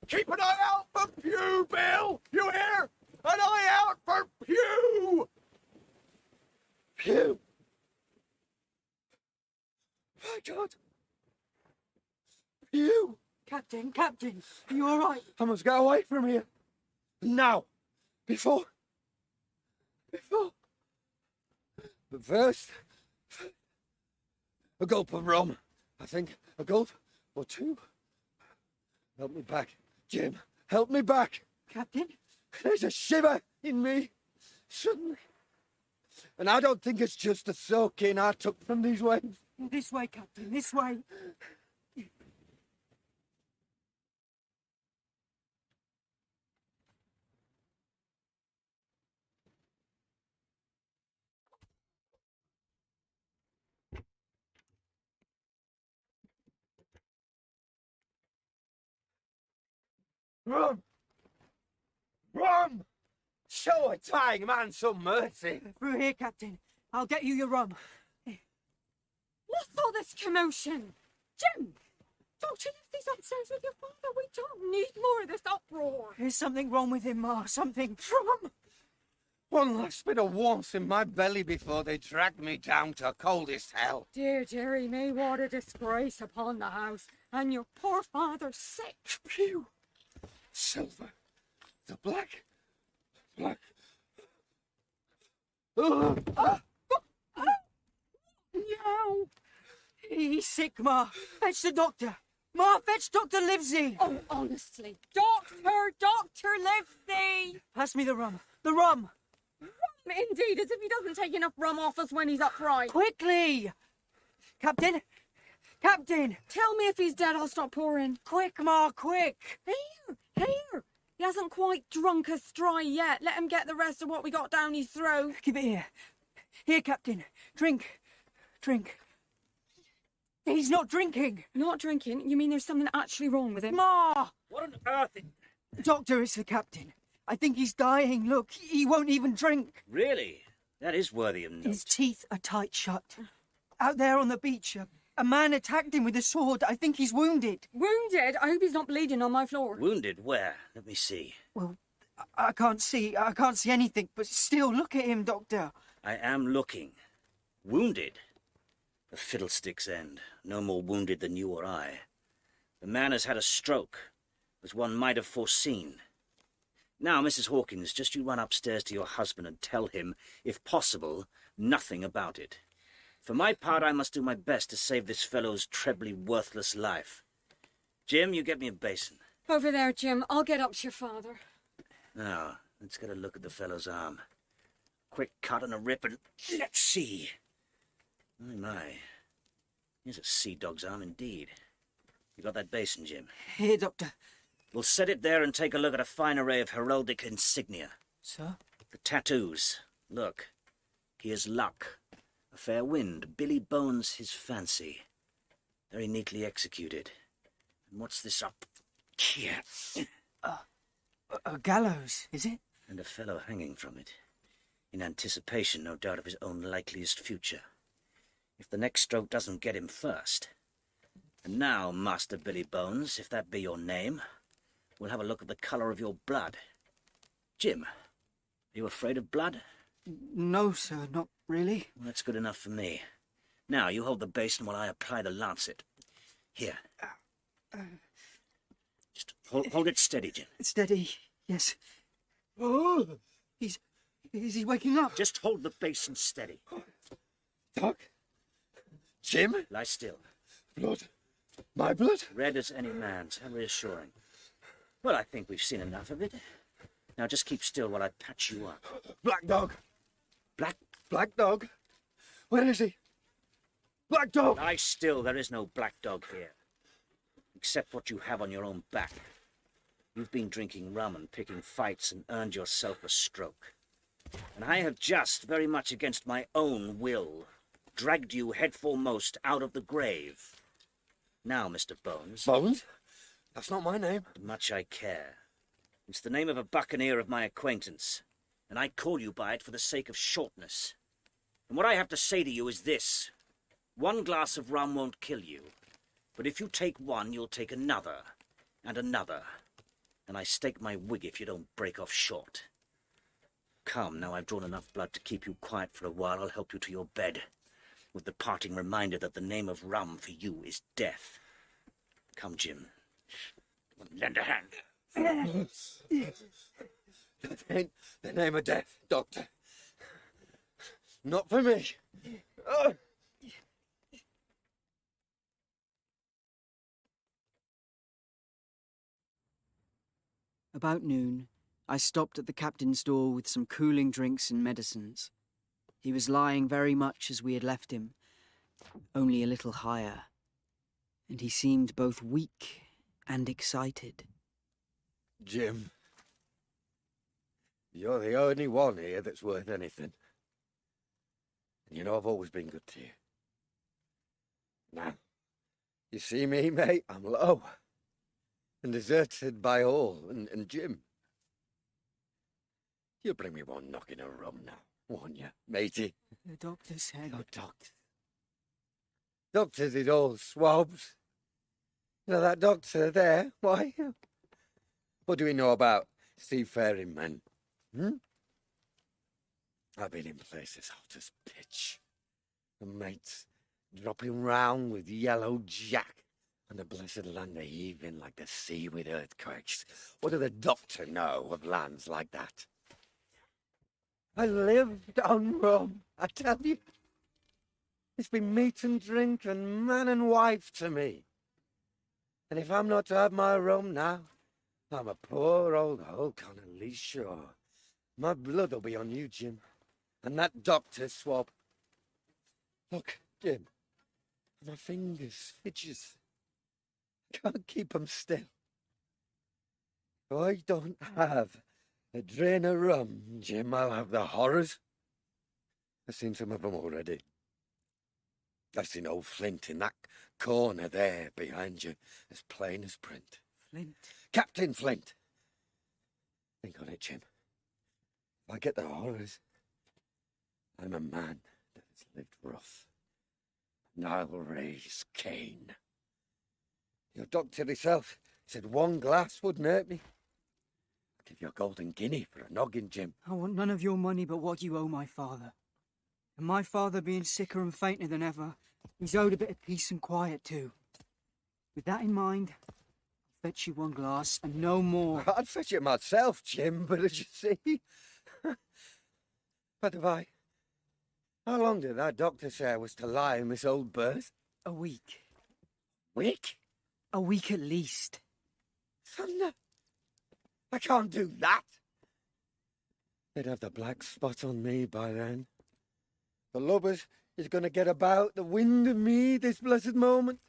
Speaker 11: Keep an eye out for Pew, Bill. You hear? An eye out for Pew.
Speaker 5: Pew. My God. Pew.
Speaker 1: Captain, Captain, are you all right?
Speaker 5: I must get away from here. Now. Before. But first, a gulp of rum. I think a gulp or two. Help me back, Jim. Help me back.
Speaker 1: Captain?
Speaker 5: There's a shiver in me, suddenly. And I don't think it's just the soaking I took from these waves.
Speaker 1: This way, Captain, this way.
Speaker 5: Rum! Rum! Show a dying man some mercy.
Speaker 1: Through here, Captain. I'll get you your rum.
Speaker 3: What's all this commotion? Jim, don't you leave these upstairs with your father? We don't need more of this uproar.
Speaker 1: There's something wrong with him, Ma. Something.
Speaker 10: One last bit of warmth in my belly before they dragged me down to coldest hell.
Speaker 3: Dear dearie me, what a disgrace upon the house. And your poor father sick.
Speaker 10: Phew. Silver. The black.
Speaker 3: No.
Speaker 1: He's sick, Ma. Fetch the doctor. Ma, fetch Dr. Livesey.
Speaker 3: Oh, honestly. Dr. Livesey.
Speaker 1: Pass me the rum. The rum.
Speaker 3: Indeed, as if he doesn't take enough rum off us when he's upright.
Speaker 1: Quickly. Captain. Captain.
Speaker 3: Tell me if he's dead, I'll stop pouring.
Speaker 1: Quick, Ma, quick.
Speaker 3: Here. He hasn't quite drunk us dry yet. Let him get the rest of what we got down his throat.
Speaker 1: Give it here. Here, Captain. Drink. He's not drinking.
Speaker 3: Not drinking? You mean there's something actually wrong with him?
Speaker 1: Ma!
Speaker 9: What on earth?
Speaker 1: Doctor, it's the captain. I think he's dying. Look, he won't even drink.
Speaker 9: Really? That is worthy of note.
Speaker 1: His teeth are tight shut. Out there on the beach, a man attacked him with a sword. I think he's wounded.
Speaker 3: Wounded? I hope he's not bleeding on my floor.
Speaker 9: Wounded? Where? Let me see.
Speaker 1: Well, I can't see anything, but still, look at him, Doctor.
Speaker 9: I am looking. Wounded? A fiddlestick's end. No more wounded than you or I. The man has had a stroke, as one might have foreseen. Now, Mrs. Hawkins, just you run upstairs to your husband and tell him, if possible, nothing about it. For my part, I must do my best to save this fellow's trebly worthless life. Jim, you get me a basin.
Speaker 3: Over there, Jim. I'll get up to your father.
Speaker 9: Now, let's get a look at the fellow's arm. Quick cut and a rip and let's see. My. Here's a sea dog's arm indeed. You got that basin, Jim?
Speaker 1: Here, Doctor.
Speaker 9: We'll set it there and take a look at a fine array of heraldic insignia.
Speaker 1: Sir?
Speaker 9: The tattoos. Look. Here's luck. A fair wind. Billy Bones his fancy. Very neatly executed. And what's this up here?
Speaker 1: A gallows, is it?
Speaker 9: And a fellow hanging from it. In anticipation, no doubt, of his own likeliest future. If the next stroke doesn't get him first. And now, Master Billy Bones, if that be your name, we'll have a look at the colour of your blood. Jim, are you afraid of blood?
Speaker 1: No, sir, not really.
Speaker 9: Well, that's good enough for me. Now, you hold the basin while I apply the lancet. Here. Just hold it steady, Jim.
Speaker 1: Steady, yes. Oh, is he waking up?
Speaker 9: Just hold the basin steady.
Speaker 10: Doc? Jim?
Speaker 9: Lie still.
Speaker 10: Blood? My blood?
Speaker 9: Red as any man's. How reassuring. Well, I think we've seen enough of it. Now just keep still while I patch you up.
Speaker 10: Black dog.
Speaker 9: Black
Speaker 10: dog? Where is he? Black dog!
Speaker 9: Lie still. There is no black dog here. Except what you have on your own back. You've been drinking rum and picking fights and earned yourself a stroke. And I have just, very much against my own will, dragged you headforemost out of the grave. Now, Mr. Bones.
Speaker 10: Bones? That's not my name.
Speaker 9: Much I care. It's the name of a buccaneer of my acquaintance, and I call you by it for the sake of shortness. And what I have to say to you is this. One glass of rum won't kill you, but if you take one, you'll take another, and another. And I stake my wig if you don't break off short. Come, now I've drawn enough blood to keep you quiet for a while. I'll help you to your bed, with the parting reminder that the name of rum for you is death. Come, Jim. Lend a hand.
Speaker 10: That ain't the name of death, Doctor. Not for me.
Speaker 4: About noon, I stopped at the captain's door with some cooling drinks and medicines. He was lying very much as we had left him, only a little higher, and he seemed both weak and excited.
Speaker 10: Jim, you're the only one here that's worth anything. And you know I've always been good to you. Now, you see me, mate, I'm low. And deserted by all, and Jim. You'll bring me one knocking of rum now, won't you, matey?
Speaker 1: The doctor said...
Speaker 10: Oh, doctor. Doctors is all swabs. You know that doctor there? Why? What do we know about seafaring men? I've been in places hot as pitch. And mates dropping round with yellow jack. And the blessed land heaving like the sea with earthquakes. What does the doctor know of lands like that? I lived on rum, I tell you. It's been meat and drink and man and wife to me. And if I'm not to have my rum now, I'm a poor old hulk on a lee shore. My blood'll be on you, Jim. And that doctor's swab. Look, Jim, my fingers fidges. Can't keep 'em still. If I don't have a drain of rum, Jim, I'll have the horrors. I've seen some of 'em already. I've seen old Flint in that corner there behind you, as plain as print.
Speaker 4: Flint?
Speaker 10: Captain Flint. Think on it, Jim. If I get the horrors, I'm a man that has lived rough. And I'll raise Cain. Your doctor himself said one glass wouldn't hurt me. I'll give you a golden guinea for a noggin, Jim.
Speaker 1: I want none of your money but what you owe my father. And my father being sicker and fainter than ever, he's owed a bit of peace and quiet too. With that in mind, I'll fetch you one glass and no more.
Speaker 10: I'd fetch it myself, Jim, but as you see... By the by, how long did that doctor say I was to lie in this old berth?
Speaker 1: A week.
Speaker 10: Week?
Speaker 1: A week at least.
Speaker 10: Thunder! I can't do that! They'd have the black spot on me by then. The lubbers is going to get about the wind of me this blessed moment.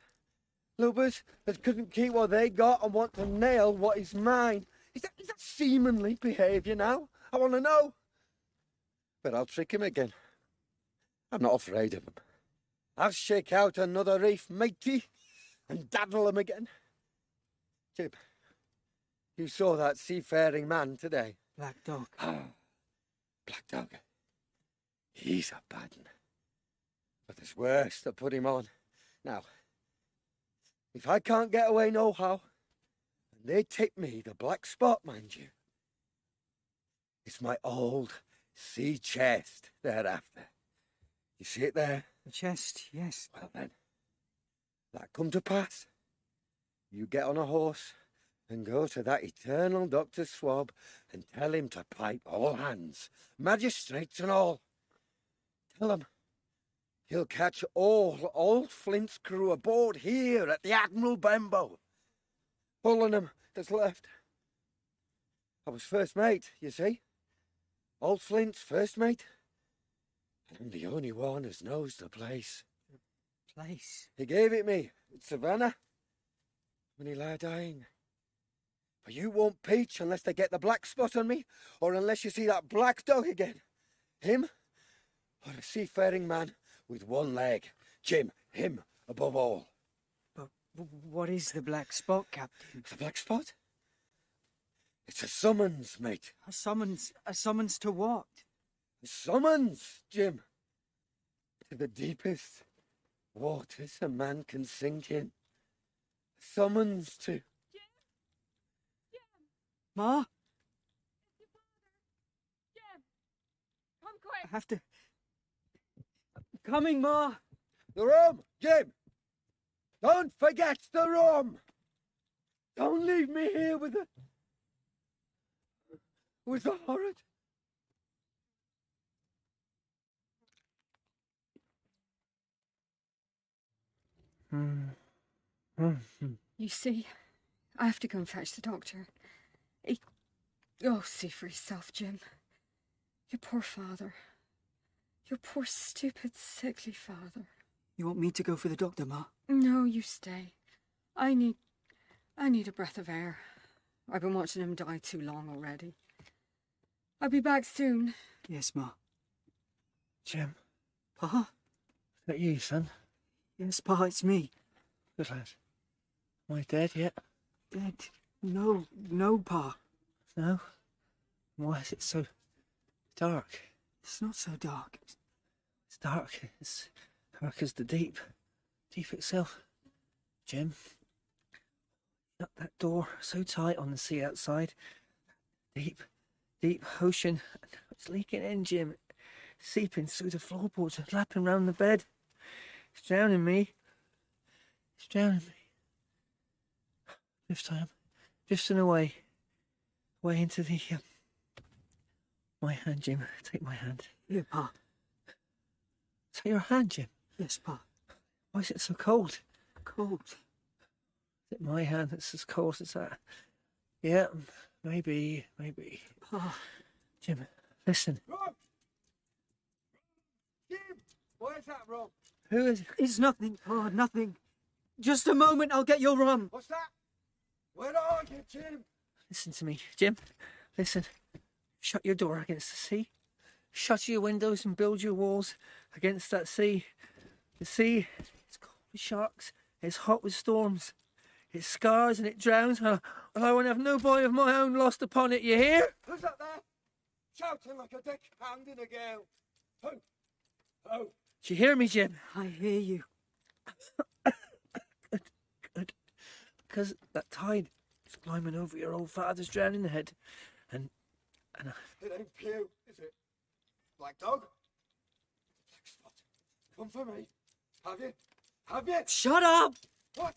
Speaker 10: Lubbers that couldn't keep what they got and want to nail what is mine. Is that seamanly behaviour now? I want to know. But I'll trick him again. I'm not afraid of him. I'll shake out another reef, matey, and daddle him again. Jim, you saw that seafaring man today?
Speaker 1: Black Dog.
Speaker 10: Black Dog. He's a bad one. But there's worse to put him on. Now, if I can't get away nohow, and they tip me the black spot, mind you, it's my old sea chest they're after. You see it there?
Speaker 1: The chest, yes.
Speaker 10: Well then, that come to pass. You get on a horse and go to that eternal Dr. Swab and tell him to pipe all hands, magistrates and all. Tell him he'll catch all old Flint's crew aboard here at the Admiral Benbow. All of them that's left. I was first mate, you see. Old Flint's first mate. And I'm the only one as knows the place.
Speaker 1: Place?
Speaker 10: He gave it me at Savannah when he lay dying. But you won't peach unless they get the black spot on me, or unless you see that Black Dog again. Him, or a seafaring man with one leg. Jim, him above all.
Speaker 1: But what is the black spot, Captain?
Speaker 10: The black spot? It's a summons, mate.
Speaker 1: A summons? A summons to what?
Speaker 10: A summons, Jim. To the deepest waters a man can sink in. A summons to...
Speaker 1: Ma?
Speaker 3: Jim, come quick.
Speaker 1: I have to... Coming, Ma!
Speaker 10: The rum, Jim! Don't forget the rum! Don't leave me here with the... with the horrid...
Speaker 3: You see, I have to go and fetch the doctor. Oh, see for yourself, Jim. Your poor father. Your poor, stupid, sickly father.
Speaker 1: You want me to go for the doctor, Ma?
Speaker 3: No, you stay. I need a breath of air. I've been watching him die too long already. I'll be back soon.
Speaker 1: Yes, Ma.
Speaker 8: Jim,
Speaker 1: Pa?
Speaker 8: is that you, son?
Speaker 1: Yes, Pa, it's me.
Speaker 8: Good lad. Am I dead yet?
Speaker 1: Dead? No, Pa.
Speaker 8: No? Why is it so dark?
Speaker 1: It's not so dark.
Speaker 8: It's dark. It's dark as the deep. Deep itself. Jim, shut that door so tight on the sea outside. Deep ocean. It's leaking in, Jim. seeping through the floorboards and lapping round the bed. It's drowning me. It's drowning me. This time, drifting away into the... my hand, Jim. Take my hand.
Speaker 1: Here, Pa.
Speaker 8: Take your hand, Jim.
Speaker 1: Yes, Pa.
Speaker 8: Why is it so cold?
Speaker 1: Cold.
Speaker 8: Is it my hand that's as cold as that? Yeah, maybe.
Speaker 1: Pa.
Speaker 8: Jim, listen.
Speaker 5: Rob! Jim! Where's that, Rob?
Speaker 8: Who is it?
Speaker 1: It's nothing, Pa, nothing. Just a moment, I'll get your rum.
Speaker 5: What's that? Where are you, Jim?
Speaker 8: Listen to me, Jim. Listen. Shut your door against the sea. Shut your windows and build your walls against that sea. The sea, it's cold with sharks. It's hot with storms. It scars and it drowns. And I won't have no boy of my own lost upon it, you hear?
Speaker 5: Who's that there? Shouting like a dick hounding a girl. Who? Oh.
Speaker 8: Do you hear me, Jim?
Speaker 1: I hear you.
Speaker 8: Good. Because that tide is climbing over your old father's drowning head. And
Speaker 5: It ain't Pew, is it? Black dog? Black spot. Come for me. Have you? Have you?
Speaker 1: Shut up!
Speaker 5: What?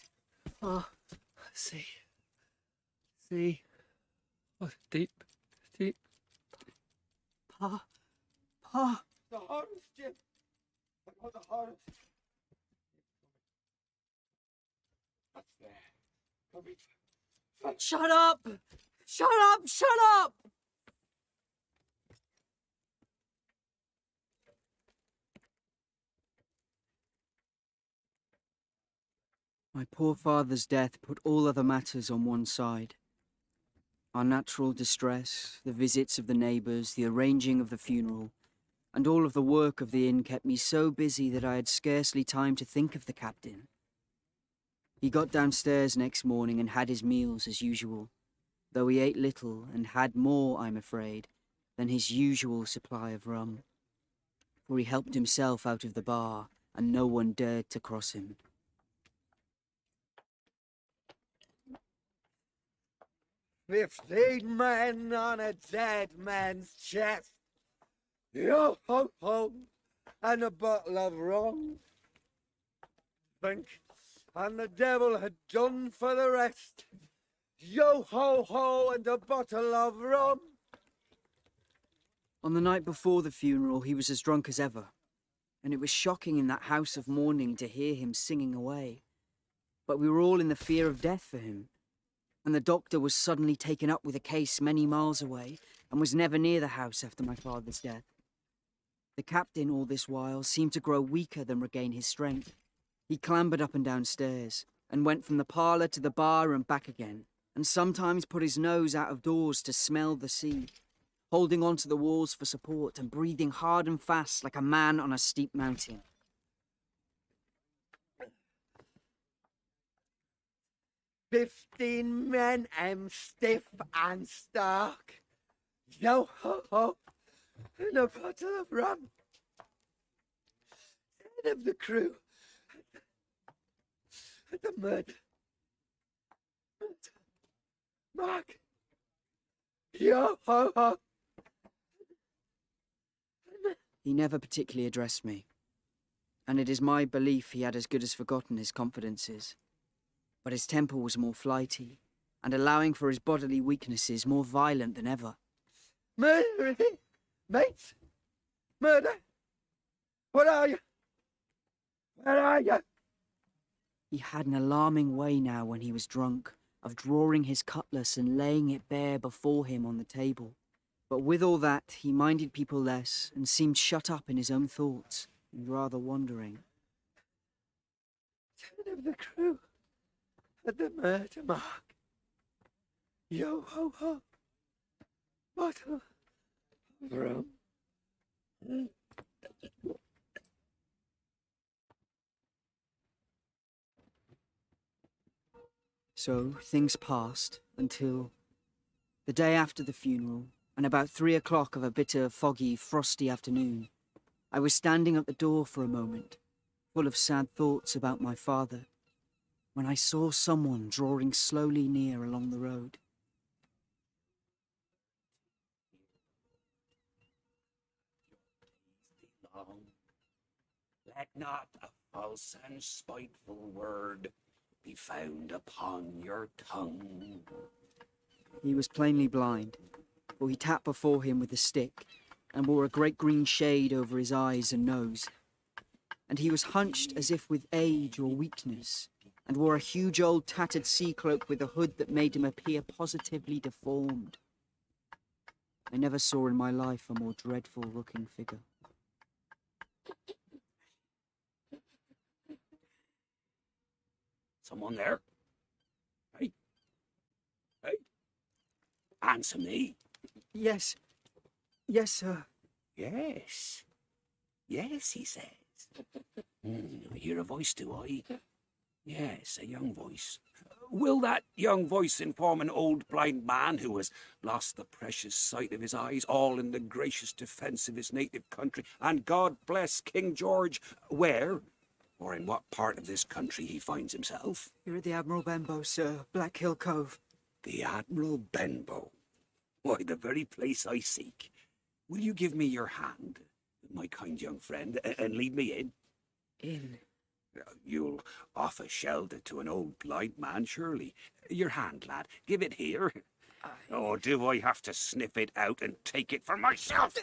Speaker 1: Pa.
Speaker 8: sea. Oh, deep.
Speaker 1: Pa. Pa.
Speaker 5: The horrors, Jim. I got the horrors. That's there. Come
Speaker 1: Shut up! Shut up! Shut up!
Speaker 4: My poor father's death put all other matters on one side. Our natural distress, the visits of the neighbours, the arranging of the funeral, and all of the work of the inn kept me so busy that I had scarcely time to think of the captain. He got downstairs next morning and had his meals as usual, though he ate little and had more, I'm afraid, than his usual supply of rum. For he helped himself out of the bar, and no one dared to cross him.
Speaker 10: 15 men on a dead man's chest. Yo ho ho, and a bottle of rum. Think, and the devil had done for the rest. Yo ho ho, and a bottle of rum.
Speaker 4: On the night before the funeral, he was as drunk as ever, and it was shocking in that house of mourning to hear him singing away. But we were all in the fear of death for him, and the doctor was suddenly taken up with a case many miles away, and was never near the house after my father's death. The captain, all this while, seemed to grow weaker than regain his strength. He clambered up and down stairs, and went from the parlour to the bar and back again, and sometimes put his nose out of doors to smell the sea, holding on to the walls for support and breathing hard and fast like a man on a steep mountain.
Speaker 10: "15 men am stiff and stark. Yo ho ho, and a bottle of rum. 10 of the crew at the murder. Mark. Yo ho ho."
Speaker 4: He never particularly addressed me, and it is my belief he had as good as forgotten his confidences. But his temper was more flighty, and allowing for his bodily weaknesses, more violent than ever.
Speaker 10: "Murder, is it? Mates? Murder? What are you? Where are you?"
Speaker 4: He had an alarming way now when he was drunk, of drawing his cutlass and laying it bare before him on the table. But with all that, he minded people less, and seemed shut up in his own thoughts, and rather wandering.
Speaker 10: 10 of the crew at the murder, Mark. Yo ho ho. Bottle of rum.
Speaker 4: So things passed until the day after the funeral, and about 3 o'clock of a bitter, foggy, frosty afternoon, I was standing at the door for a moment, full of sad thoughts about my father, when I saw someone drawing slowly near along the road.
Speaker 12: Let not a false and spiteful word be found upon your tongue.
Speaker 4: He was plainly blind, for he tapped before him with a stick, and wore a great green shade over his eyes and nose. And he was hunched as if with age or weakness, and wore a huge old tattered sea cloak with a hood that made him appear positively deformed. I never saw in my life a more dreadful-looking figure.
Speaker 12: Someone there? Hey? Hey? Answer me.
Speaker 1: Yes. Yes, sir.
Speaker 12: Yes. Yes, he says. I hear a voice, do I? Yes, a young voice. Will that young voice inform an old blind man who has lost the precious sight of his eyes, all in the gracious defence of his native country, and God bless King George, where, or in what part of this country he finds himself?
Speaker 1: You're at the Admiral Benbow, sir. Black Hill Cove.
Speaker 12: The Admiral Benbow. Why, the very place I seek. Will you give me your hand, my kind young friend, and lead me in?
Speaker 1: In.
Speaker 12: You'll offer shelter to an old blind man, surely. Your hand, lad. Give it here. Or do I have to sniff it out and take it for myself?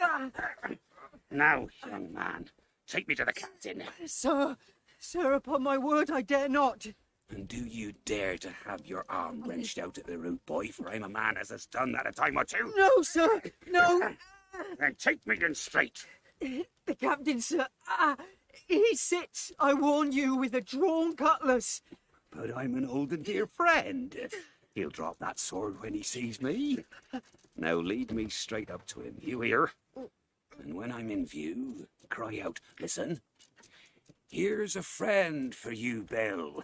Speaker 12: Now, young man, take me to the captain.
Speaker 1: Sir, upon my word, I dare not.
Speaker 12: And do you dare to have your arm wrenched out at the root, boy, for I'm a man as has done that a time or two?
Speaker 1: No, sir, no.
Speaker 12: Then take me in straight.
Speaker 1: The captain, sir, he sits, I warn you, with a drawn cutlass.
Speaker 12: But I'm an old and dear friend. He'll drop that sword when he sees me. Now lead me straight up to him, you hear? And when I'm in view, cry out, listen, here's a friend for you, Bill.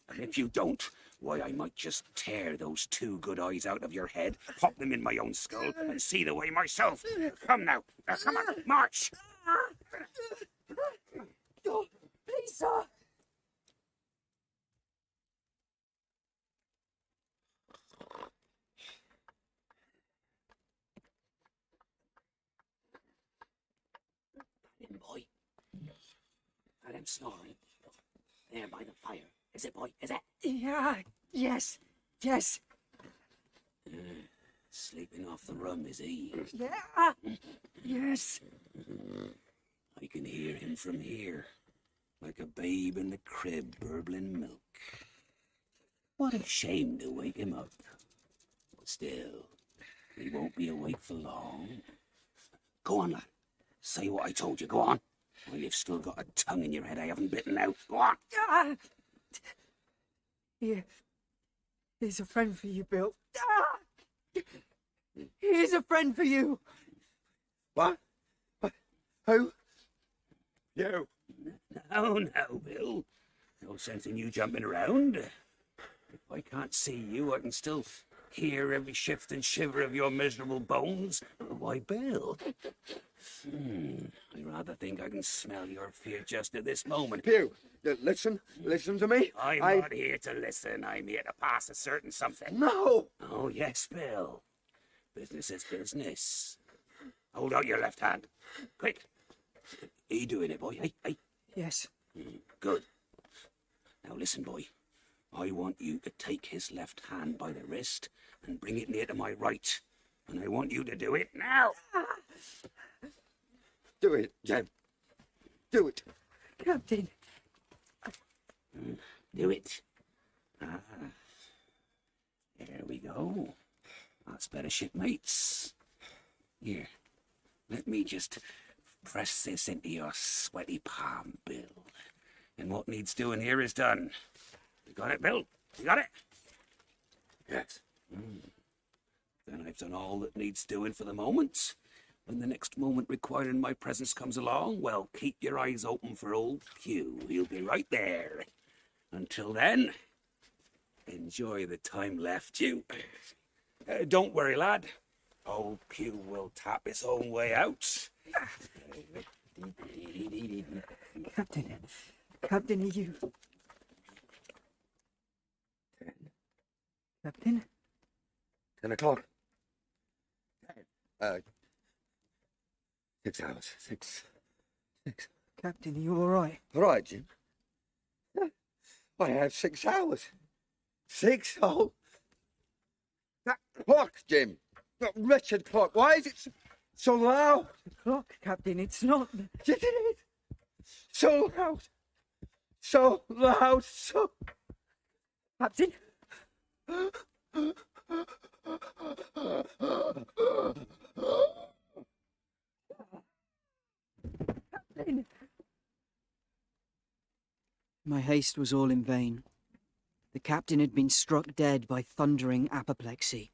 Speaker 12: And if you don't, why, I might just tear those two good eyes out of your head, pop them in my own skull, and see the way myself. Come now, come on, march!
Speaker 1: Oh, please, sir.
Speaker 12: In, boy. Let him snoring. There by the fire. Is it, boy? Is it?
Speaker 1: Yeah, yes.
Speaker 12: Sleeping off the rum, is he?
Speaker 1: Yeah, yes.
Speaker 12: I can hear him from here, like a babe in the crib burbling milk. What a shame to wake him up. Still, he won't be awake for long. Go on, lad. Say what I told you. Go on. Well, you've still got a tongue in your head I haven't bitten out. Go on.
Speaker 1: Here's a friend for you, Bill. Here's a friend for you.
Speaker 11: What? Who? You.
Speaker 12: No, Bill. No sense in you jumping around. If I can't see you, I can still hear every shift and shiver of your miserable bones. Why, Bill? I rather think I can smell your fear just at this moment.
Speaker 11: Pew, listen to me.
Speaker 12: I'm not here to listen. I'm here to pass a certain something.
Speaker 11: No.
Speaker 12: Oh, yes, Bill. Business is business. Hold out your left hand. Quick. Are you doing it, boy? Hey.
Speaker 1: Yes.
Speaker 12: Good. Now listen, boy. I want you to take his left hand by the wrist and bring it near to my right. And I want you to do it now.
Speaker 11: Do it, Jeb. Do it.
Speaker 1: Captain.
Speaker 12: Do it. There we go. That's better, shipmates. Here, let me just press this into your sweaty palm, Bill. And what needs doing here is done. You got it, Bill? You got it?
Speaker 11: Yes.
Speaker 12: Then I've done all that needs doing for the moment. When the next moment requiring my presence comes along, well, keep your eyes open for old Q. He'll be right there. Until then, enjoy the time left you. Don't worry, lad. Old Q will tap his own way out.
Speaker 1: Captain, you... Captain?
Speaker 11: 10 o'clock. 6 hours. Six.
Speaker 1: Captain, are you all right?
Speaker 10: All right, Jim. I have 6 hours. 6 whole... That clock, Jim. That wretched clock. Why is it so loud?
Speaker 1: The clock, Captain, it's not...
Speaker 10: Yes, it is. So loud. So loud. So...
Speaker 1: Captain? Captain!
Speaker 4: My haste was all in vain. The captain had been struck dead by thundering apoplexy.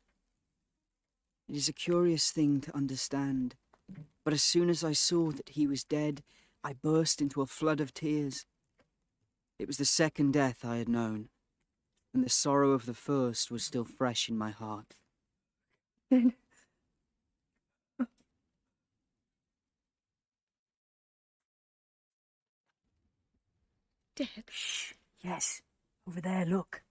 Speaker 4: It is a curious thing to understand, but as soon as I saw that he was dead, I burst into a flood of tears. It was the second death I had known, and the sorrow of the first was still fresh in my heart.
Speaker 1: Then...
Speaker 3: Dead?
Speaker 1: Shh. Yes. Over there, look.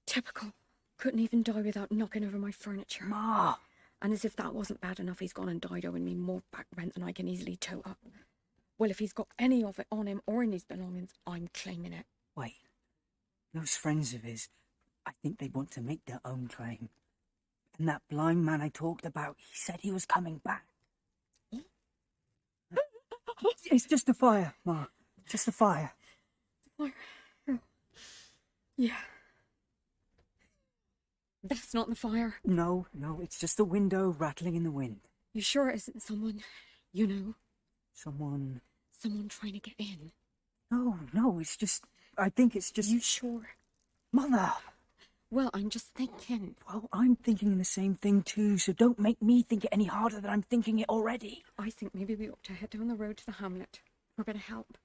Speaker 3: Typical. Couldn't even die without knocking over my furniture.
Speaker 1: Ma!
Speaker 3: And as if that wasn't bad enough, he's gone and died owing me more back rent than I can easily tote up. Well, if he's got any of it on him or in his belongings, I'm claiming it.
Speaker 1: Wait. Those friends of his, I think they want to make their own claim. And that blind man I talked about, he said he was coming back. It's just a fire, Ma. Just a fire.
Speaker 3: Fire? Oh. Yeah. That's not the fire.
Speaker 1: No, it's just a window rattling in the wind.
Speaker 3: You sure it isn't someone, you know?
Speaker 1: Someone...
Speaker 3: Someone trying to get in?
Speaker 1: No, it's just... I think it's just...
Speaker 3: You sure?
Speaker 1: Mother!
Speaker 3: Well, I'm just thinking.
Speaker 1: Well, I'm thinking the same thing too, so don't make me think it any harder than I'm thinking it already.
Speaker 3: I think maybe we ought to head down the road to the hamlet for a bit of help.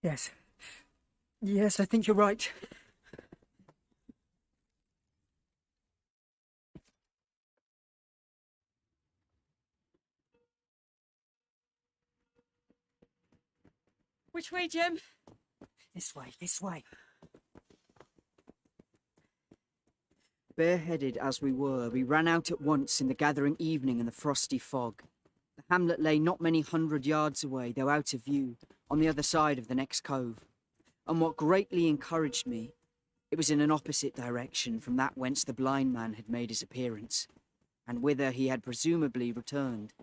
Speaker 1: Yes. Yes, I think you're right.
Speaker 3: Which way, Jim?
Speaker 1: This way.
Speaker 4: Bareheaded as we were, we ran out at once in the gathering evening and the frosty fog. The hamlet lay not many 100 yards away, though out of view, on the other side of the next cove. And what greatly encouraged me, it was in an opposite direction from that whence the blind man had made his appearance, and whither he had presumably returned.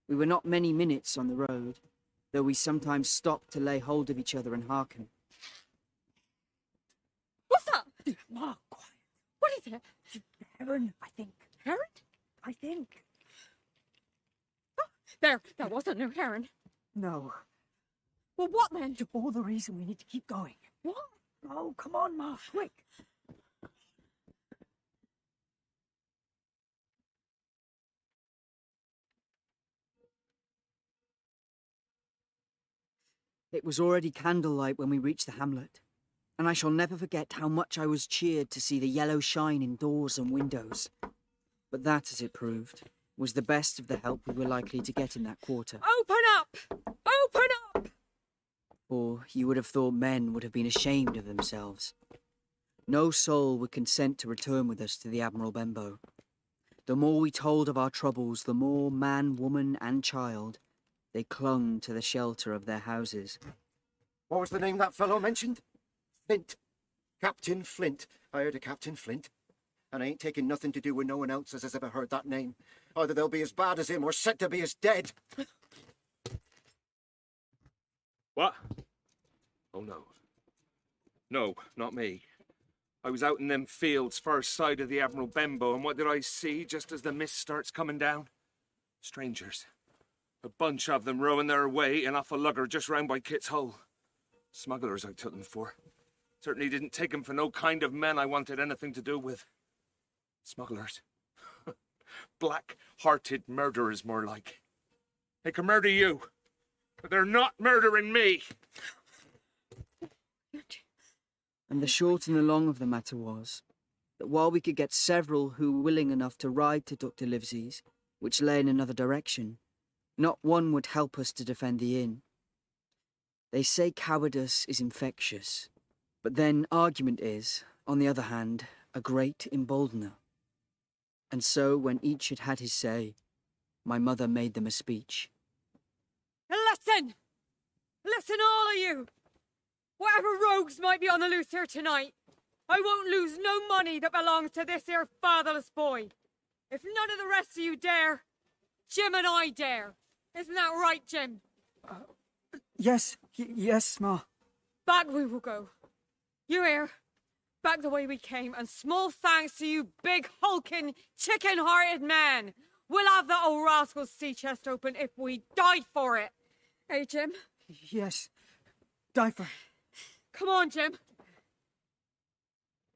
Speaker 4: We were not many minutes on the road, though we sometimes stopped to lay hold of each other and hearken.
Speaker 3: What's that?
Speaker 1: Ma, quiet.
Speaker 3: What is it?
Speaker 1: Heron, I think.
Speaker 3: Heron?
Speaker 1: I think.
Speaker 3: Oh, there, that wasn't no heron.
Speaker 1: No.
Speaker 3: Well, what then?
Speaker 1: All the reason we need to keep going.
Speaker 3: What?
Speaker 1: Oh, come on, Ma, quick.
Speaker 4: It was already candlelight when we reached the hamlet, and I shall never forget how much I was cheered to see the yellow shine in doors and windows. But that, as it proved, was the best of the help we were likely to get in that quarter.
Speaker 3: Open up! Open up!
Speaker 4: For you would have thought men would have been ashamed of themselves. No soul would consent to return with us to the Admiral Benbow. The more we told of our troubles, the more man, woman, and child they clung to the shelter of their houses.
Speaker 10: What was the name that fellow mentioned? Flint. Captain Flint. I heard of Captain Flint. And I ain't taking nothing to do with no one else as has ever heard that name. Either they'll be as bad as him or said to be as dead.
Speaker 6: What? Oh, no. No, not me. I was out in them fields first side of the Admiral Benbow, and what did I see just as the mist starts coming down? Strangers. A bunch of them rowing their way in off a lugger just round by Kit's Hole. Smugglers I took them for. Certainly didn't take them for no kind of men I wanted anything to do with. Smugglers. Black-hearted murderers, more like. They can murder you, but they're not murdering me.
Speaker 4: And the short and the long of the matter was that while we could get several who were willing enough to ride to Dr. Livesey's, which lay in another direction, not one would help us to defend the inn. They say cowardice is infectious, but then argument is, on the other hand, a great emboldener. And so, when each had had his say, my mother made them a speech.
Speaker 3: Listen! Listen, all of you! Whatever rogues might be on the loose here tonight, I won't lose no money that belongs to this here fatherless boy. If none of the rest of you dare, Jim and I dare. Isn't that right, Jim?
Speaker 1: Yes, yes, Ma.
Speaker 3: Back we will go. You hear? Back the way we came, and small thanks to you big, hulking, chicken-hearted men. We'll have that old rascal's sea chest open if we died for it. Hey, Jim?
Speaker 1: Yes. Die for it.
Speaker 3: Come on, Jim.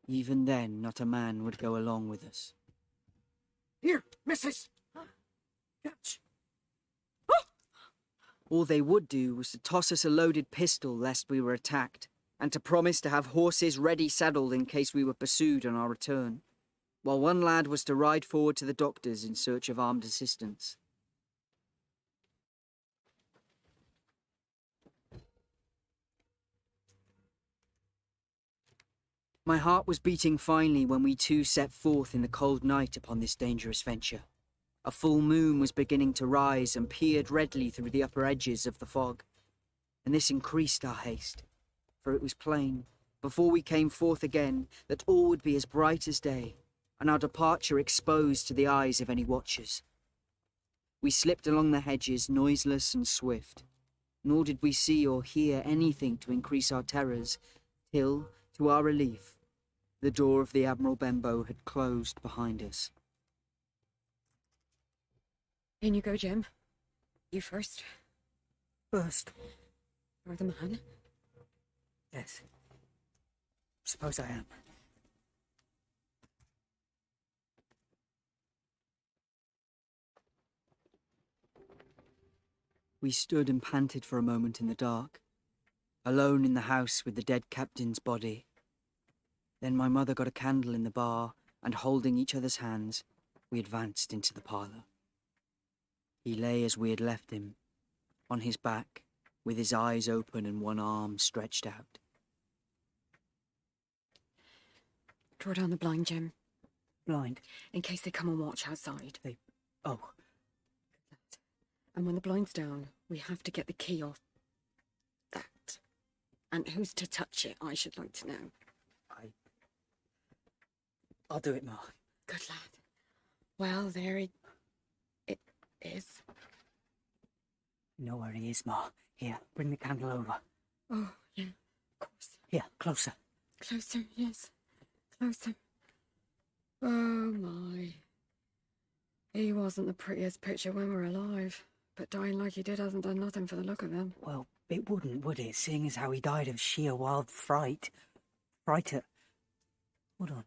Speaker 4: Even then, not a man would go along with us.
Speaker 11: Here, missus. Catch.
Speaker 4: All they would do was to toss us a loaded pistol lest we were attacked, and to promise to have horses ready saddled in case we were pursued on our return, while one lad was to ride forward to the doctors in search of armed assistance. My heart was beating finely when we two set forth in the cold night upon this dangerous venture. A full moon was beginning to rise and peered redly through the upper edges of the fog, and this increased our haste, for it was plain, before we came forth again, that all would be as bright as day, and our departure exposed to the eyes of any watchers. We slipped along the hedges, noiseless and swift, nor did we see or hear anything to increase our terrors, till, to our relief, the door of the Admiral Benbow had closed behind us.
Speaker 3: In you go, Jim. You first.
Speaker 1: First.
Speaker 3: You're the man.
Speaker 1: Yes. Suppose I am.
Speaker 4: We stood and panted for a moment in the dark, alone in the house with the dead captain's body. Then my mother got a candle in the bar, and holding each other's hands, we advanced into the parlour. He lay as we had left him, on his back, with his eyes open and one arm stretched out.
Speaker 3: Draw down the blind, Jim.
Speaker 1: Blind?
Speaker 3: In case they come and watch outside.
Speaker 1: Oh.
Speaker 3: And when the blind's down, we have to get the key off that. And who's to touch it, I should like to know.
Speaker 1: I'll do it, Ma.
Speaker 3: Good lad. Well, there it is.
Speaker 1: You know where he is, Ma. Here, bring the candle over.
Speaker 3: Oh, yeah, of course.
Speaker 1: Here, closer.
Speaker 3: Closer, yes. Closer. Oh, my. He wasn't the prettiest picture when we were alive, but dying like he did hasn't done nothing for the look of him.
Speaker 1: Well, it wouldn't, would it, seeing as how he died of sheer wild fright? Hold on.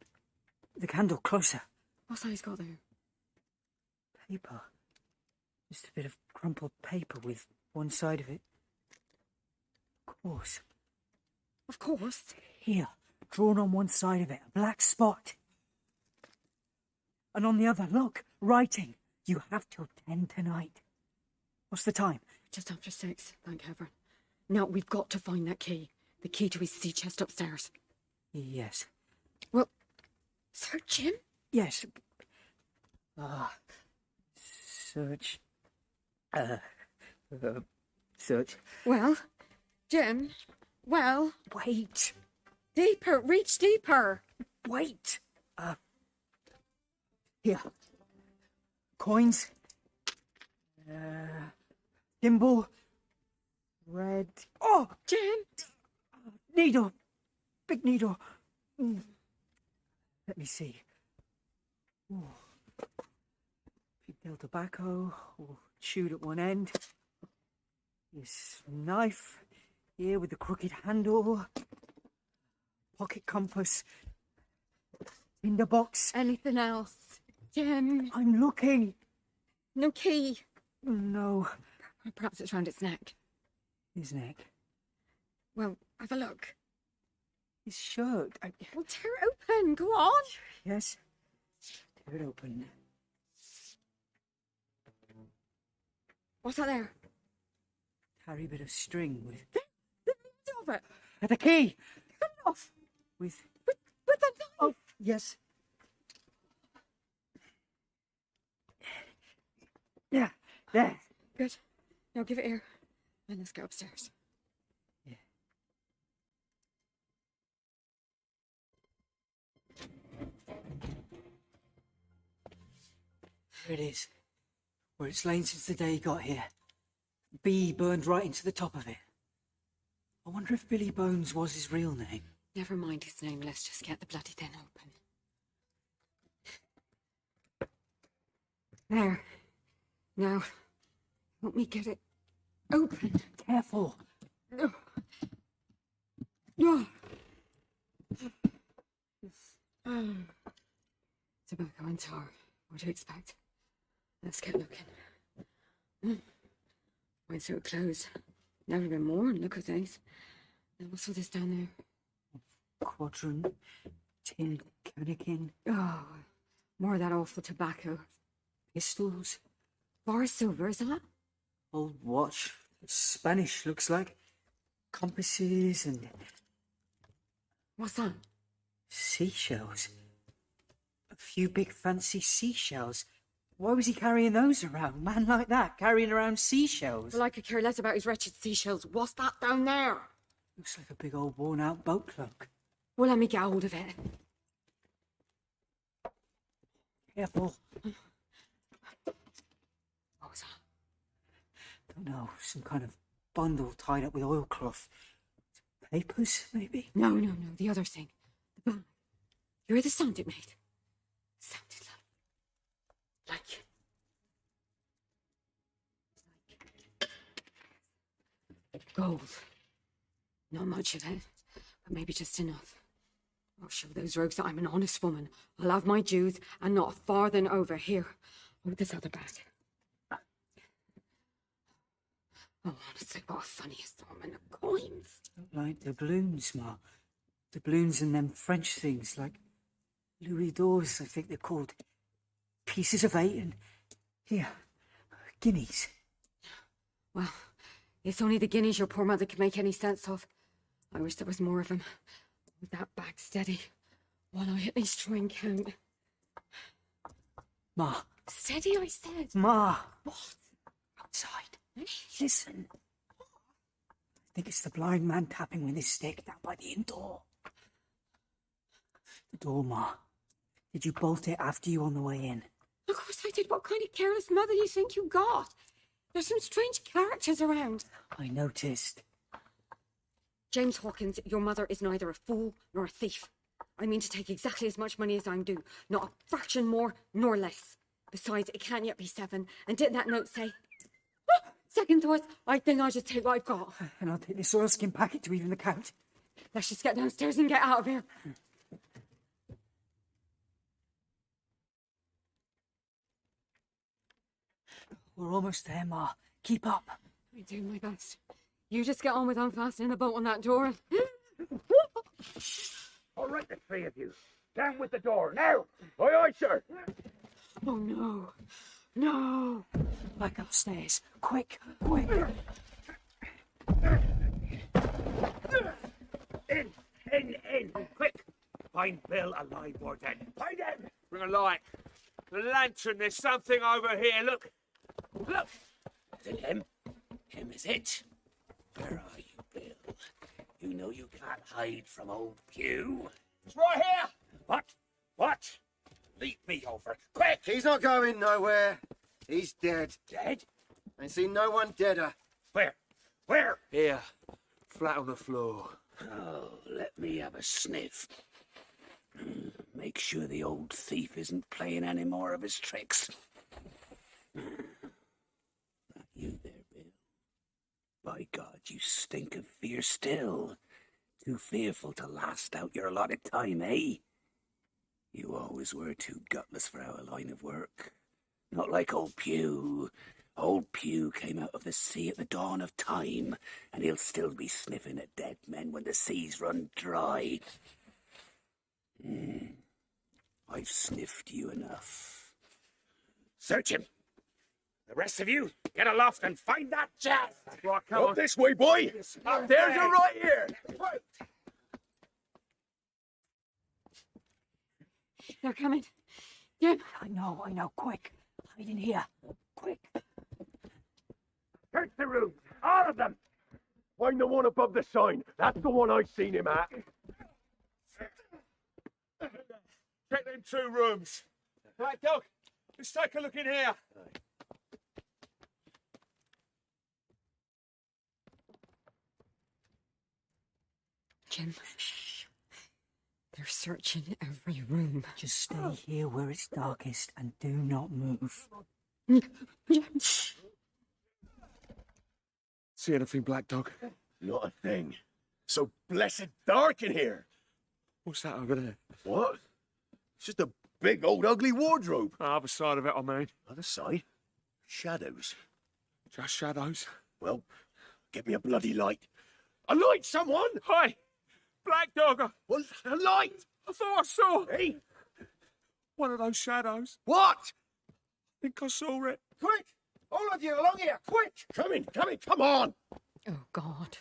Speaker 1: The candle, closer.
Speaker 3: What's that he's got there?
Speaker 1: Paper. Just a bit of crumpled paper with one side of it. Of course.
Speaker 3: Of course.
Speaker 1: Here, drawn on one side of it, a black spot. And on the other, look, writing. You have till 10 tonight. What's the time?
Speaker 3: Just after 6, thank heaven. Now, we've got to find that key. The key to his sea chest upstairs.
Speaker 1: Yes.
Speaker 3: Well, search him?
Speaker 1: Yes. Search. Search.
Speaker 3: Well, Jim, well...
Speaker 1: Wait.
Speaker 3: Deeper, reach deeper.
Speaker 1: Wait. Here. Coins. Thimble. Red. Oh!
Speaker 3: Jim!
Speaker 1: Needle. Big needle. Let me see. Ooh. Pigtail tobacco. All chewed at one end. This knife. Here with the crooked handle. Pocket compass. Tinder box.
Speaker 3: Anything else? Jim.
Speaker 1: I'm looking.
Speaker 3: No key.
Speaker 1: No.
Speaker 3: Perhaps it's round its neck.
Speaker 1: His neck.
Speaker 3: Well, have a look.
Speaker 1: His shirt.
Speaker 3: Well, tear it open. Go on.
Speaker 1: Yes. Tear it open.
Speaker 3: What's that there?
Speaker 1: Tarry bit of string with...
Speaker 3: The end of it.
Speaker 1: The key.
Speaker 3: Cut it off.
Speaker 1: With
Speaker 3: the knife.
Speaker 1: Oh, yes. Yeah. There.
Speaker 3: Good. Now give it here. And let's go upstairs.
Speaker 1: Yeah. There it is. Where it's lain since the day he got here. B burned right into the top of it. I wonder if Billy Bones was his real name.
Speaker 3: Never mind his name. Let's just get the bloody thing open. There. Now, help me get it open.
Speaker 1: Careful.
Speaker 3: No. No. Tobacco and tar. What do you expect? Let's get looking. Why so close? Never been more, and look at things. Now what's all this down there?
Speaker 1: Quadrant, tin, cannikin,
Speaker 3: Oh, more of that awful tobacco.
Speaker 1: pistols,
Speaker 3: Bar of silver, is that?
Speaker 1: old watch, Spanish looks like, compasses and
Speaker 3: What's that?
Speaker 1: seashells. A few big fancy seashells. Why was he carrying those around? Man like that, carrying around seashells.
Speaker 3: Well, I could care less about his wretched seashells. What's that down there?
Speaker 1: Looks like a big old worn out boat cloak.
Speaker 3: Well, let me get hold of it.
Speaker 1: Careful.
Speaker 3: What was that?
Speaker 1: Don't know, some kind of bundle tied up with oilcloth. Papers, maybe?
Speaker 3: No, the other thing. The bag. You hear the sound it made? Sounded like... gold. Not much of it, but maybe just enough. I'll show those rogues that I'm an honest woman. I'll have my dues and not a farthing over. Here, hold this other bag. Oh, honestly, what a funny assortment of coins.
Speaker 1: Like doubloons, Ma. Doubloons and them French things, like louis d'ors, I think they're called. Pieces of 8 and... here, guineas.
Speaker 3: Well, it's only the guineas your poor mother can make any sense of. I wish there was more of them. With that bag steady, while I at least try and count.
Speaker 1: Ma.
Speaker 3: Steady, I said.
Speaker 1: Ma.
Speaker 3: What?
Speaker 1: Outside. Listen. I think it's the blind man tapping with his stick down by the inn door. The door, Ma. Did you bolt it after you on the way in?
Speaker 3: Of course I did. What kind of careless mother do you think you got? There's some strange characters around.
Speaker 1: I noticed.
Speaker 3: James Hawkins, your mother is neither a fool nor a thief. I mean to take exactly as much money as I'm due. Not a fraction more nor less. Besides, it can't yet be 7. And didn't that note say... Second thoughts, I think I'll just take what I've got.
Speaker 1: And I'll take this oilskin packet to even the count.
Speaker 3: Let's just get downstairs and get out of here.
Speaker 1: We're almost there, Ma. Keep up.
Speaker 3: I'm doing my best. You just get on with unfastening the bolt on that door.
Speaker 12: All right, the 3 of you. Down with the door, now! Aye, aye, sir!
Speaker 3: Oh, no. No.
Speaker 1: Back upstairs. Quick, quick.
Speaker 12: In! Quick! Find Bill alive or dead. Find him!
Speaker 5: Bring a light. The lantern, there's something over here. Look.
Speaker 12: Look! Is it him? Him is it? Where are you, Bill? You know you can't hide from old Pew.
Speaker 5: It's right here.
Speaker 12: What? Lead me over. Quick!
Speaker 10: He's not going nowhere. He's dead.
Speaker 12: Dead?
Speaker 10: I ain't seen no one deader.
Speaker 12: Where?
Speaker 5: Here. Flat on the floor.
Speaker 12: Oh, let me have a sniff. Make sure the old thief isn't playing any more of his tricks. Not you there, Bill. By God, you stink of fear still. Too fearful to last out your allotted time, eh? You always were too gutless for our line of work. Not like old Pew. Old Pew came out of the sea at the dawn of time, and he'll still be sniffing at dead men when the seas run dry. I've sniffed you enough. Search him. The rest of you, get aloft and find that chest.
Speaker 5: Right, come on.
Speaker 11: This way, boy.
Speaker 5: There's
Speaker 11: There's a right here.
Speaker 3: They're coming. Jim.
Speaker 1: I know. Quick. Hide in here. Quick.
Speaker 11: Search the rooms, all of them. Find the one above the sign. That's the one I seen him at.
Speaker 6: Check them 2 rooms. Right, Doc, let's take a look in here.
Speaker 3: Jim, shh. They're searching every room.
Speaker 1: Just stay here where it's darkest and do not move.
Speaker 3: Jim, shh.
Speaker 6: See anything, Black Dog?
Speaker 11: Not a thing. So blessed dark in here.
Speaker 6: What's that over there?
Speaker 11: What? It's just a big old ugly wardrobe.
Speaker 6: The other side of it, I mean.
Speaker 11: Other side? Shadows.
Speaker 6: Just shadows.
Speaker 11: Well, get me a bloody light. A light, someone!
Speaker 6: Hey! Black Dog!
Speaker 11: What? A light!
Speaker 6: I thought I saw
Speaker 11: Hey!
Speaker 6: one of those shadows.
Speaker 11: What?
Speaker 6: I think I saw it.
Speaker 11: Quick! All of you, along here, quick! Come on!
Speaker 3: Oh, God.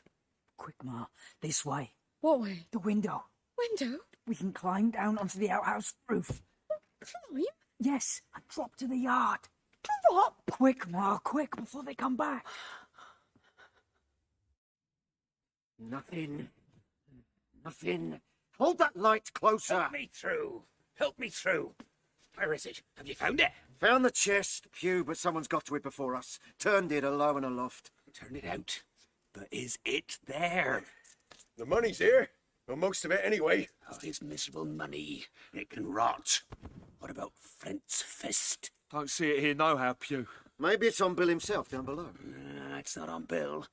Speaker 1: Quick, Ma. This way.
Speaker 3: What way?
Speaker 1: The window.
Speaker 3: Window?
Speaker 1: We can climb down onto the outhouse roof.
Speaker 3: Climb?
Speaker 1: Yes, and drop to the yard.
Speaker 3: Drop?
Speaker 1: Quick, Ma, quick, before they come back.
Speaker 12: Nothing. Hold that light closer.
Speaker 9: Help me through. Help me through. Where is it? Have you found it?
Speaker 12: Found the chest, pew, but someone's got to it before us. Turned it alow and aloft.
Speaker 9: Turn it out. But is it there?
Speaker 11: The money's here. Well, most of it anyway.
Speaker 9: Oh, his miserable money. It can rot. What about Flint's fist?
Speaker 6: Don't see it here nohow, Pew.
Speaker 12: Maybe it's on Bill himself down below.
Speaker 9: Nah, it's not on Bill.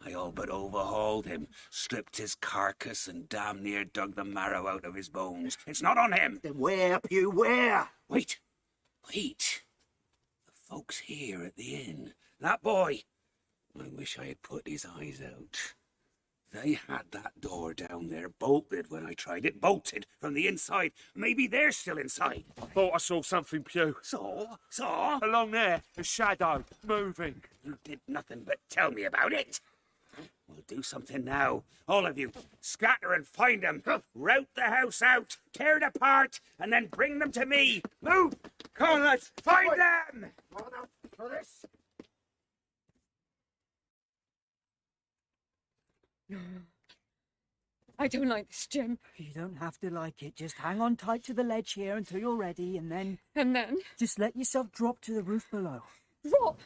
Speaker 9: I all but overhauled him, stripped his carcass, and damn near dug the marrow out of his bones. It's not on him.
Speaker 12: Then where, Pew, where?
Speaker 9: Wait. The folks here at the inn. That boy. I wish I had put his eyes out. They had that door down there bolted when I tried it. Bolted from the inside. Maybe they're still inside.
Speaker 6: I thought I saw something, Pew.
Speaker 9: Saw?
Speaker 6: Along there, a shadow, moving.
Speaker 9: You did nothing but tell me about it. We'll do something now. All of you, scatter and find them. Rout the house out, tear it apart, and then bring them to me. Move! Come on, lads, find them!
Speaker 12: For this.
Speaker 3: I don't like this, Jim.
Speaker 1: You don't have to like it. Just hang on tight to the ledge here until you're ready, and then
Speaker 3: And then?
Speaker 1: just let yourself drop to the roof below.
Speaker 3: Drop?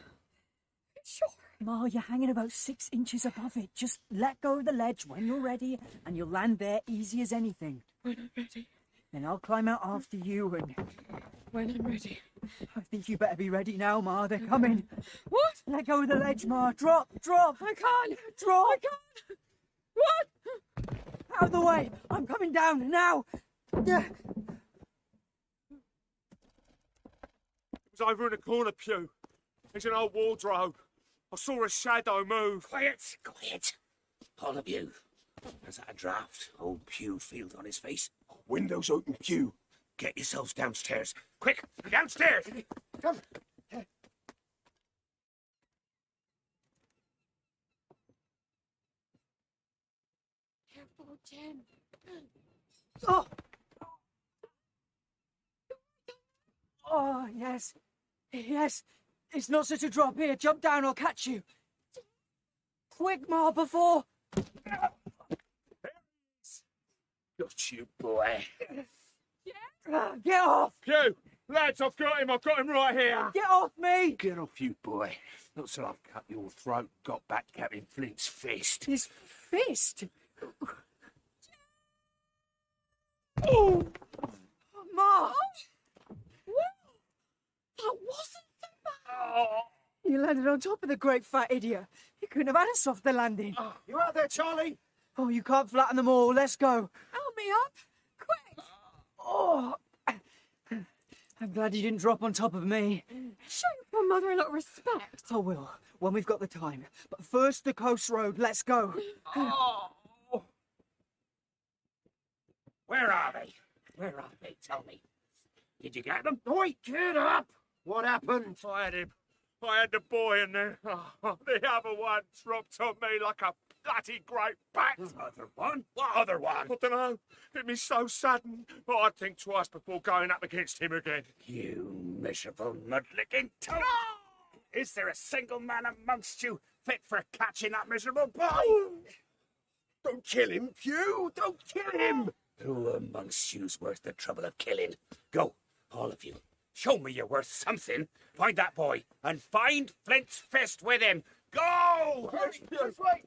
Speaker 3: Sure.
Speaker 1: Ma, you're hanging about 6 inches above it. Just let go of the ledge when you're ready, and you'll land there easy as anything.
Speaker 3: When I'm ready.
Speaker 1: Then I'll climb out after you, and
Speaker 3: When I'm ready.
Speaker 1: I think you better be ready now, Ma. They're coming.
Speaker 3: What?
Speaker 1: Let go of the ledge, Ma. Drop, drop.
Speaker 3: I can't.
Speaker 1: Drop.
Speaker 3: I can't. What?
Speaker 1: Out of the way. I'm coming down now.
Speaker 6: It was over in the corner, Pew. There's an old wardrobe. I saw a shadow move.
Speaker 9: Quiet. All of you. Is that a draft? Old Pew feels on his face.
Speaker 11: Windows open, Pew.
Speaker 9: Get yourselves downstairs. Quick, downstairs!
Speaker 11: Come.
Speaker 3: Careful, Jim.
Speaker 1: Oh. Oh, yes. Yes. It's not such a drop here. Jump down, I'll catch you. Quick, Ma, before.
Speaker 9: Got you, boy.
Speaker 1: Get off.
Speaker 6: Pew, lads, I've got him right here.
Speaker 1: Get off me.
Speaker 9: Get off, you boy. Not so I've cut your throat, got back Captain Flint's fist.
Speaker 1: His fist.
Speaker 3: Oh!
Speaker 1: Ma.
Speaker 3: Well, that wasn't so bad.
Speaker 1: You landed on top of the great fat idiot. You couldn't have had a softer landing.
Speaker 12: You out there, Charlie?
Speaker 1: Oh, you can't flatten them all. Let's go.
Speaker 3: Help me up. Quick.
Speaker 1: Oh. I'm glad you didn't drop on top of me.
Speaker 3: Show your mother a lot of respect.
Speaker 1: I will, when we've got the time. But first, the coast road. Let's go.
Speaker 9: Where are they? Tell me. Did you get them?
Speaker 12: Oi, get up! What happened?
Speaker 6: I had him. I had the boy in there. Oh, the other one dropped on me like a bloody great bat.
Speaker 9: Other one? What other one?
Speaker 6: I don't know. It was so sudden. But I'd think twice before going up against him again.
Speaker 9: You miserable mud-licking toad! Is there a single man amongst you
Speaker 12: fit for catching that miserable boy.
Speaker 11: Don't kill him, Pew! Don't kill him!
Speaker 12: Who amongst you's worth the trouble of killing? Go, all of you. Show me you're worth something. Find that boy, and find Flint's fist with him. Go!
Speaker 11: This way!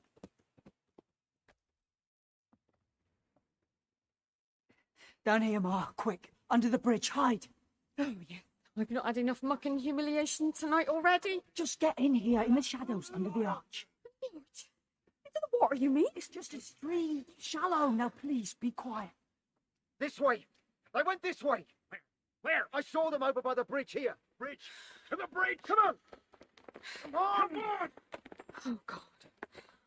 Speaker 1: Down here, Ma, quick. Under the bridge, hide.
Speaker 3: Oh, yeah. I've not had enough muck and humiliation tonight already.
Speaker 1: Just get in here, in the shadows, under the arch.
Speaker 3: Into the water, you mean?
Speaker 1: It's just a stream. Shallow. Now, please, be quiet.
Speaker 11: This way! They went this way! Where? I saw them over by the bridge here. Bridge! To the bridge! Come on! Come on! Come on!
Speaker 3: Oh, God.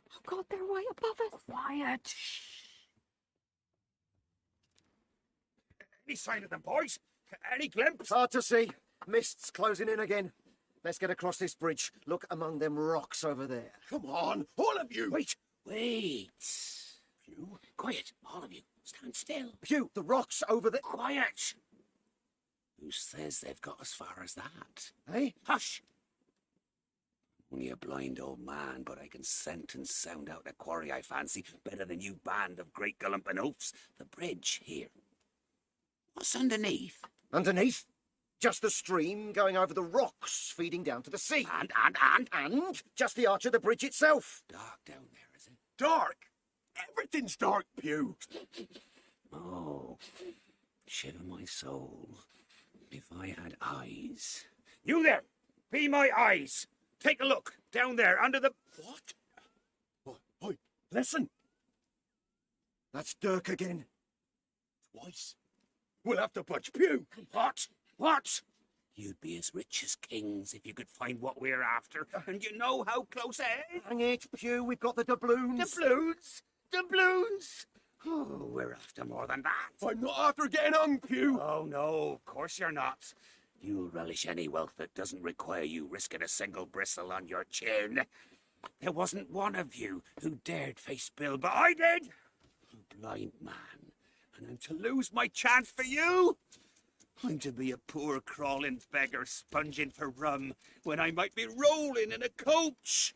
Speaker 3: Oh, God, they're right above us.
Speaker 1: Quiet.
Speaker 12: Any sign of them, boys? Any glimpse?
Speaker 11: Hard to see. Mist's closing in again. Let's get across this bridge. Look among them rocks over there.
Speaker 12: Come on, all of you! Wait! You, quiet, all of you. Stand still.
Speaker 11: Pew, the rocks over there.
Speaker 12: Quiet! Who says they've got as far as that?
Speaker 11: Eh?
Speaker 12: Hush! Only a blind old man, but I can scent and sound out a quarry I fancy better than you band of great galumphing oafs. The bridge here. What's underneath?
Speaker 11: Underneath? Just the stream going over the rocks, feeding down to the sea. And just the arch of the bridge itself.
Speaker 12: Dark down there, is it?
Speaker 11: Dark? Everything's dark, Pew.
Speaker 12: Oh, shiver my soul. If I had eyes. You there! Be my eyes! Take a look, down there, under the...
Speaker 11: What? Oi, listen. That's Dirk again. Twice. We'll have to budge Pew.
Speaker 12: What? What? You'd be as rich as kings if you could find what we're after. And you know how close ahead?
Speaker 11: Hang it, Pew, we've got the doubloons.
Speaker 12: Doubloons? Doubloons? Oh, we're after more than that.
Speaker 11: I'm not after getting hung, Pew.
Speaker 12: Oh, no, of course you're not. You'll relish any wealth that doesn't require you risking a single bristle on your chin. There wasn't one of you who dared face Bill, but I did. A blind man. And I'm to lose my chance for you? I'm to be a poor crawling beggar sponging for rum when I might be rolling in a coach.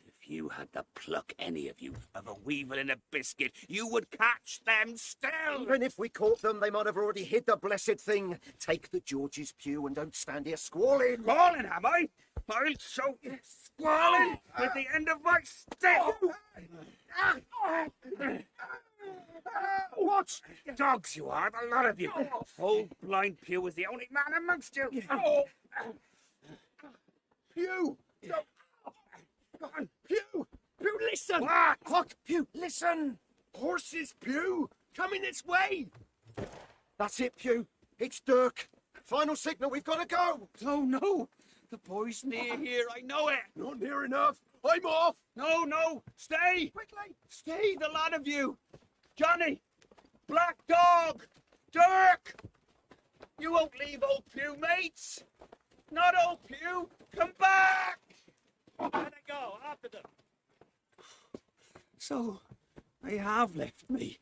Speaker 12: If you had the pluck, any of you, of a weevil in a biscuit, you would catch them still.
Speaker 11: Even if we caught them, they might have already hid the blessed thing. Take the George's, Pew, and don't stand here squalling.
Speaker 12: Squalling, am I? I'll show you squalling with the end of my stick. What? Dogs you are, the lot of you. Old blind Pew was the only man amongst you.
Speaker 11: Pew! No. Go on, Pew! Pew, listen!
Speaker 12: What?
Speaker 11: Pew, listen! Horses, Pew! Coming this way! That's it, Pew. It's Dirk. Final signal, we've got to go!
Speaker 12: Oh, no. The boy's near here, I know it.
Speaker 11: Not near enough. I'm off!
Speaker 12: No, stay!
Speaker 11: Quickly!
Speaker 12: Stay, the lot of you! Johnny! Black Dog! Dirk! You won't leave old Pew, mates! Not old Pew! Come back! There they go, after them. So, they have left me.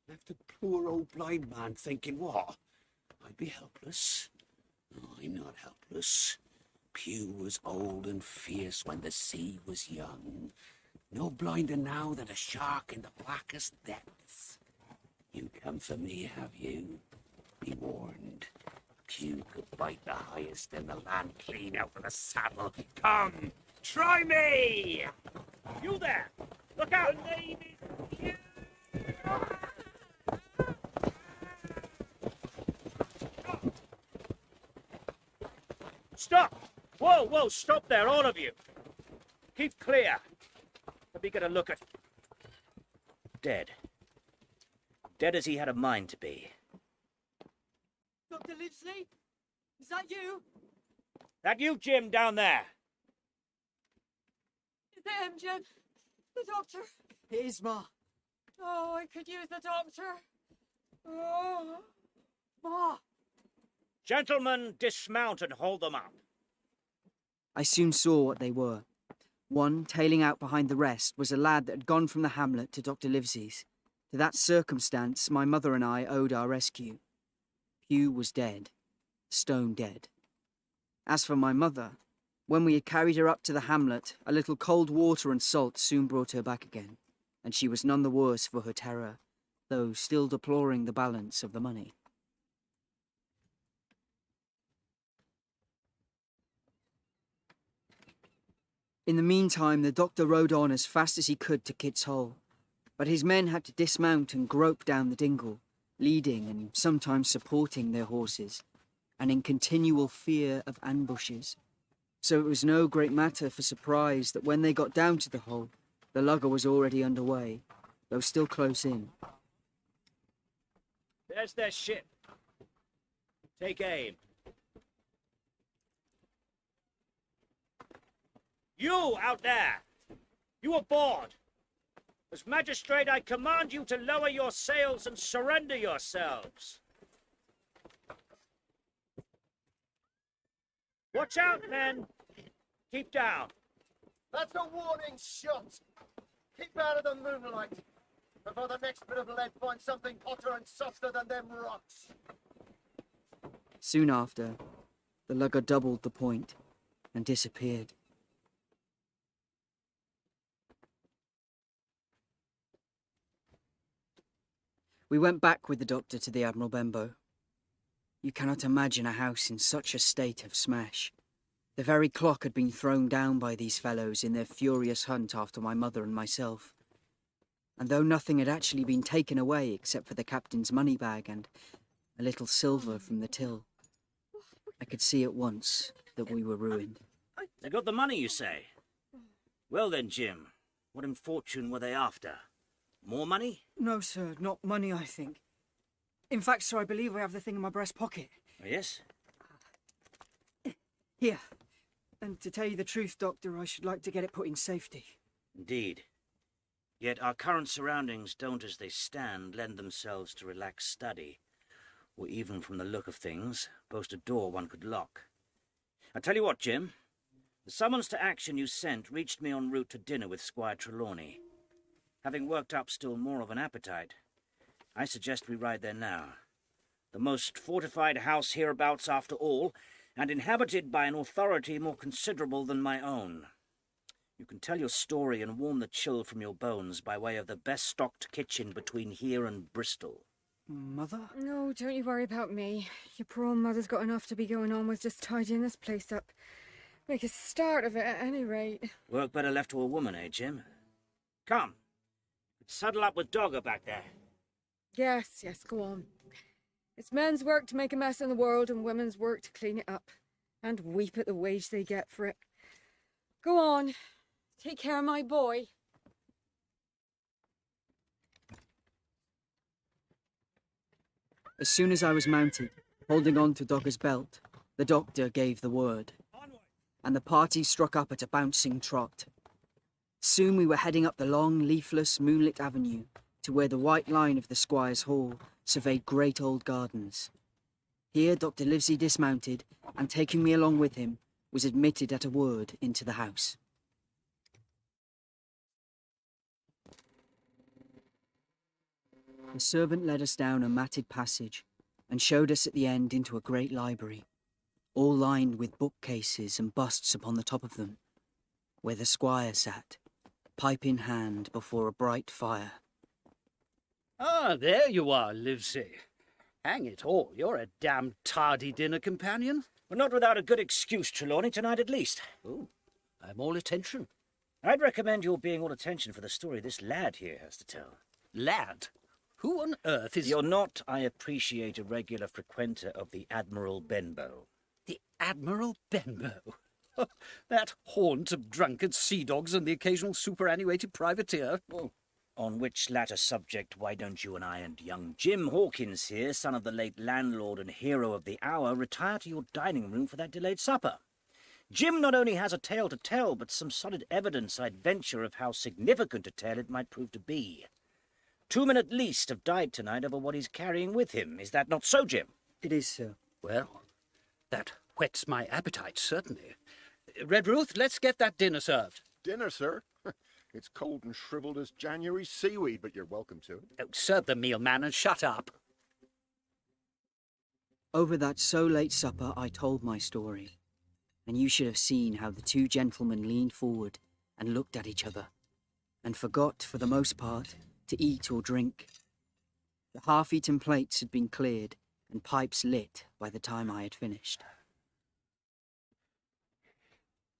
Speaker 12: Left a poor old blind man thinking, what? I'd be helpless. No, I'm not helpless. Pew was old and fierce when the sea was young. No blinder now than a shark in the blackest depths. You come for me, have you? Be warned. Pew could bite the highest in the land clean out of the saddle. Come, try me! You there! Look out! The name is Pew! Stop! Whoa, stop there, all of you. Keep clear. Let me get a look at... Dead. Dead as he had a mind to be.
Speaker 1: Dr. Livesey? Is that you?
Speaker 12: That you, Jim, down there?
Speaker 3: Is it him, Jim? The doctor?
Speaker 1: It is, Ma.
Speaker 3: Oh, I could use the doctor. Oh.
Speaker 1: Ma!
Speaker 9: Gentlemen, dismount and hold them up.
Speaker 4: I soon saw what they were. One, tailing out behind the rest, was a lad that had gone from the hamlet to Dr. Livesey's. To that circumstance, my mother and I owed our rescue. Pew was dead. Stone dead. As for my mother, When we had carried her up to the hamlet, a little cold water and salt soon brought her back again, and she was none the worse for her terror, though still deploring the balance of the money. In the meantime, the doctor rode on as fast as he could to Kit's Hole, but his men had to dismount and grope down the dingle, leading and sometimes supporting their horses, and in continual fear of ambushes. So it was no great matter for surprise that when they got down to the hole, the lugger was already underway, though still close in.
Speaker 9: There's their ship. Take aim. You out there! You aboard! As magistrate, I command you to lower your sails and surrender yourselves. Watch out, men! Keep down.
Speaker 11: That's a warning shot. Keep out of the moonlight before the next bit of lead finds something hotter and softer than them rocks.
Speaker 4: Soon after, the lugger doubled the point and disappeared. We went back with the doctor to the Admiral Benbow. You cannot imagine a house in such a state of smash. The very clock had been thrown down by these fellows in their furious hunt after my mother and myself. And though nothing had actually been taken away except for the captain's money bag and a little silver from the till, I could see at once that we were ruined.
Speaker 9: They got the money, you say? Well then, Jim, what in fortune were they after? More money?
Speaker 1: No, sir, not money, I think. In fact, sir, I believe I have the thing in my breast pocket.
Speaker 9: Oh, yes?
Speaker 1: Here. And to tell you the truth, Doctor, I should like to get it put in safety.
Speaker 9: Indeed. Yet our current surroundings don't, as they stand, lend themselves to relaxed study, or even from the look of things, boast a door one could lock. I tell you what, Jim. The summons to action you sent reached me en route to dinner with Squire Trelawney. Having worked up still more of an appetite, I suggest we ride there now. The most fortified house hereabouts after all, and inhabited by an authority more considerable than my own. You can tell your story and warm the chill from your bones by way of the best-stocked kitchen between here and Bristol.
Speaker 1: Mother?
Speaker 3: No, don't you worry about me. Your poor old mother's got enough to be going on with just tidying this place up. Make a start of it at any rate.
Speaker 9: Work better left to a woman, eh, Jim? Come. Saddle up with Dogger back there.
Speaker 3: Yes, go on. It's men's work to make a mess in the world and women's work to clean it up. And weep at the wage they get for it. Go on. Take care of my boy.
Speaker 4: As soon as I was mounted, holding on to Dogger's belt, the doctor gave the word, and the party struck up at a bouncing trot. Soon we were heading up the long, leafless, moonlit avenue to where the white line of the Squire's Hall surveyed great old gardens. Here Dr. Livesey dismounted, and taking me along with him, was admitted at a word into the house. The servant led us down a matted passage and showed us at the end into a great library, all lined with bookcases and busts upon the top of them, where the squire sat, pipe in hand before a bright fire.
Speaker 13: Ah, there you are, Livesey. Hang it all, you're a damn tardy dinner companion.
Speaker 9: Well, not without a good excuse, Trelawney, tonight at least.
Speaker 13: Oh, I'm all attention.
Speaker 9: I'd recommend your being all attention for the story this lad here has to tell.
Speaker 13: Lad? Who on earth is...
Speaker 9: You're not, I appreciate, a regular frequenter of the Admiral Benbow.
Speaker 13: The Admiral Benbow? That haunt of drunken sea dogs and the occasional superannuated privateer?
Speaker 9: Oh. On which latter subject, why don't you and I and young Jim Hawkins here, son of the late landlord and hero of the hour, retire to your dining room for that delayed supper? Jim not only has a tale to tell, but some solid evidence, I'd venture, of how significant a tale it might prove to be. 2 men at least have died tonight over what he's carrying with him. Is that not so, Jim?
Speaker 4: It is, sir.
Speaker 13: Well, that whets my appetite, certainly. Redruth, let's get that dinner served.
Speaker 11: Dinner, sir? It's cold and shriveled as January seaweed, but you're welcome to it.
Speaker 13: Oh, serve the meal, man, and shut up.
Speaker 4: Over that so late supper, I told my story. and you should have seen how the two gentlemen leaned forward and looked at each other, and forgot, for the most part, to eat or drink. The half-eaten plates had been cleared, and pipes lit by the time I had finished.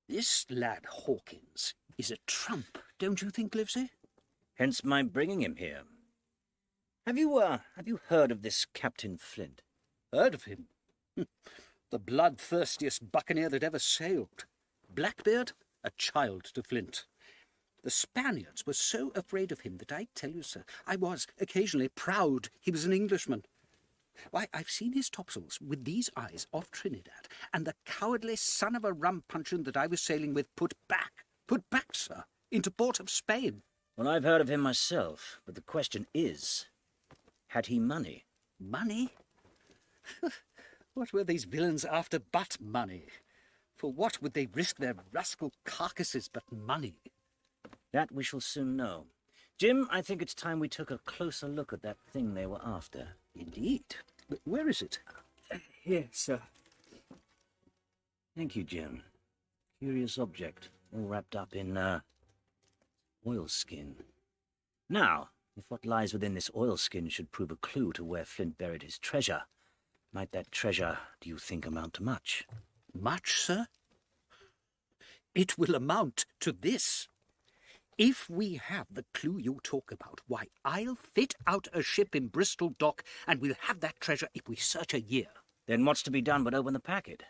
Speaker 13: This lad Hawkins is a trump, don't you think, Livesey?
Speaker 9: Hence my bringing him here. Have you heard of this Captain Flint?
Speaker 13: Heard of him? The bloodthirstiest buccaneer that ever sailed. Blackbeard, a child to Flint. The Spaniards were so afraid of him that I tell you, sir, I was occasionally proud he was an Englishman. Why, I've seen his topsails with these eyes off Trinidad, and the cowardly son of a rum puncheon that I was sailing with put back, sir, into port of Spain.
Speaker 9: Well, I've heard of him myself, but the question is, had he money?
Speaker 13: Money? What were these villains after but money? For what would they risk their rascal carcasses but money?
Speaker 9: That we shall soon know. Jim, I think it's time we took a closer look at that thing they were after.
Speaker 13: Indeed. But where is it?
Speaker 1: Here, sir.
Speaker 9: Thank you, Jim. Curious object, all wrapped up in, oilskin. Now, if what lies within this oilskin should prove a clue to where Flint buried his treasure, might that treasure, do you think, amount to much?
Speaker 13: Much, sir? It will amount to this. If we have the clue you talk about, why, I'll fit out a ship in Bristol dock, and we'll have that treasure if we search a year.
Speaker 9: Then what's to be done but open the packet?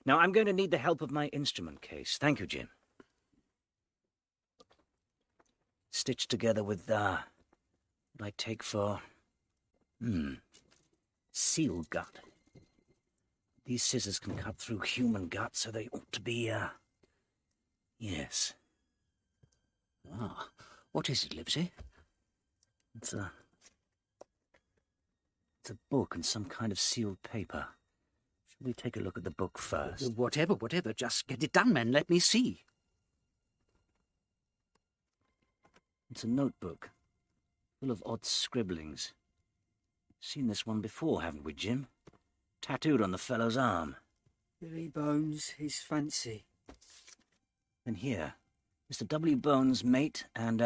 Speaker 9: Now, I'm going to need the help of my instrument case. Thank you, Jim. Stitched together with, what I take for, seal gut. These scissors can cut through human gut, so they ought to be, yes.
Speaker 13: Ah, what is it, Livesey?
Speaker 9: It's a book and some kind of sealed paper. Shall we take a look at the book first?
Speaker 13: Whatever, just get it done, man, let me see.
Speaker 9: It's a notebook, full of odd scribblings. Seen this one before, haven't we, Jim? Tattooed on the fellow's arm.
Speaker 1: Billy Bones, his fancy.
Speaker 9: And here, Mr. W. Bones, mate, and,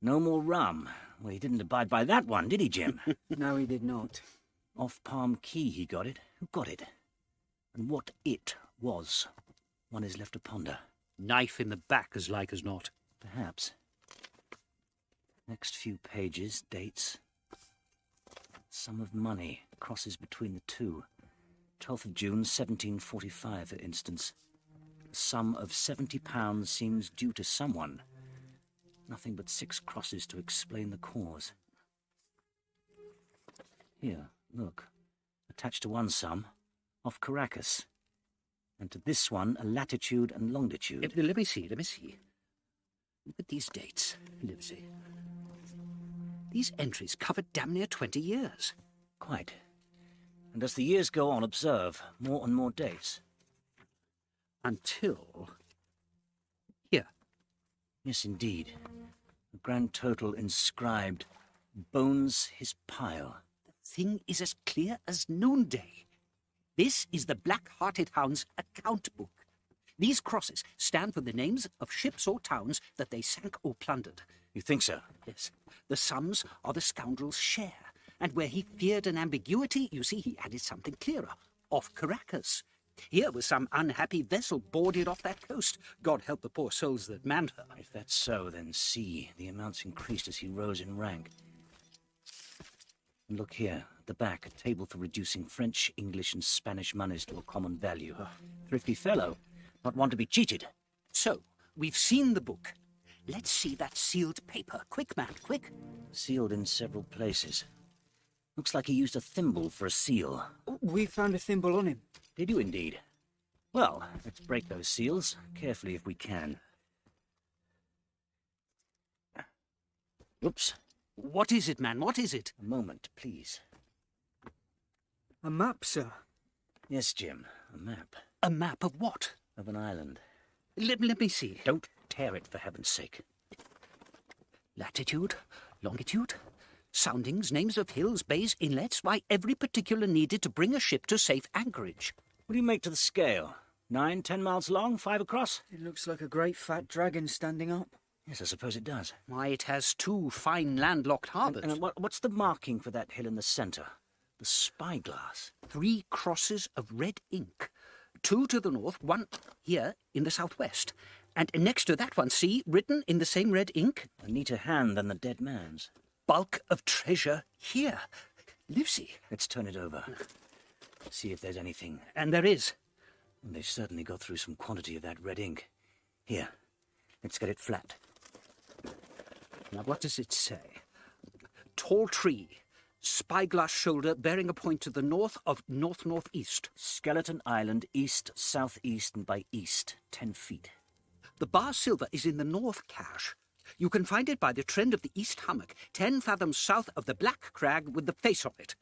Speaker 9: no more rum. Well, he didn't abide by that one, did he, Jim?
Speaker 1: No, he did not.
Speaker 9: Off Palm Key he got it. Who got it? And what it was, one is left to ponder.
Speaker 13: Knife in the back, as like as not.
Speaker 9: Perhaps. Next few pages, dates. Sum of money, crosses between the two. 12th of June, 1745, for instance. A sum of £70 seems due to someone. Nothing but 6 crosses to explain the cause. Here, look. Attached to one sum, off Caracas. And to this one, a latitude and longitude.
Speaker 13: Let me see. Look at these dates, Livesey. These entries cover damn near 20 years.
Speaker 9: Quite. And as the years go on, observe more and more dates.
Speaker 13: Until... here.
Speaker 9: Yes, indeed. A grand total inscribed, Bones his pile.
Speaker 13: The thing is as clear as noonday. This is the Black-Hearted Hound's account book. These crosses stand for the names of ships or towns that they sank or plundered.
Speaker 9: You think so?
Speaker 13: Yes. The sums are the scoundrel's share. And where he feared an ambiguity, you see, he added something clearer. Off Caracas. Here was some unhappy vessel boarded off that coast. God help the poor souls that manned her.
Speaker 9: If that's so, then see, the amounts increased as he rose in rank. And look here, at the back, a table for reducing French, English, and Spanish monies to a common value. Thrifty fellow, not one to be cheated.
Speaker 13: So, we've seen the book. Let's see that sealed paper. Quick, man, quick.
Speaker 9: Sealed in several places. Looks like he used a thimble for a seal.
Speaker 1: We found a thimble on him.
Speaker 9: Did you indeed? Well, let's break those seals, carefully if we can. Oops.
Speaker 13: What is it, man? What is it?
Speaker 9: A moment, please.
Speaker 1: A map, sir.
Speaker 9: Yes, Jim, a map.
Speaker 13: A map of what?
Speaker 9: Of an island.
Speaker 13: Let me see.
Speaker 9: Don't tear it, for heaven's sake.
Speaker 13: Latitude, longitude, soundings, names of hills, bays, inlets. Why, every particular needed to bring a ship to safe anchorage.
Speaker 9: What do you make to the scale? 9, 10 miles long, 5 across?
Speaker 1: It looks like a great fat dragon standing up.
Speaker 9: Yes, I suppose it does.
Speaker 13: Why, it has 2 fine landlocked harbours.
Speaker 9: And what's the marking for that hill in the centre? The spyglass.
Speaker 13: 3 crosses of red ink. 2 to the north, 1 here in the southwest. And next to that one, see, written in the same red ink,
Speaker 9: A neater hand than the dead man's.
Speaker 13: bulk of treasure here. Livesey.
Speaker 9: Let's turn it over. See if there's anything.
Speaker 13: And there is.
Speaker 9: They've certainly got through some quantity of that red ink. Here, let's get it flat.
Speaker 13: Now, what does it say? Tall tree, spyglass shoulder bearing a point to the north of north-northeast.
Speaker 9: Skeleton Island, east-southeast, and by east, 10 feet.
Speaker 13: The bar silver is in the north cache. You can find it by the trend of the east hummock, 10 fathoms south of the black crag with the face on it.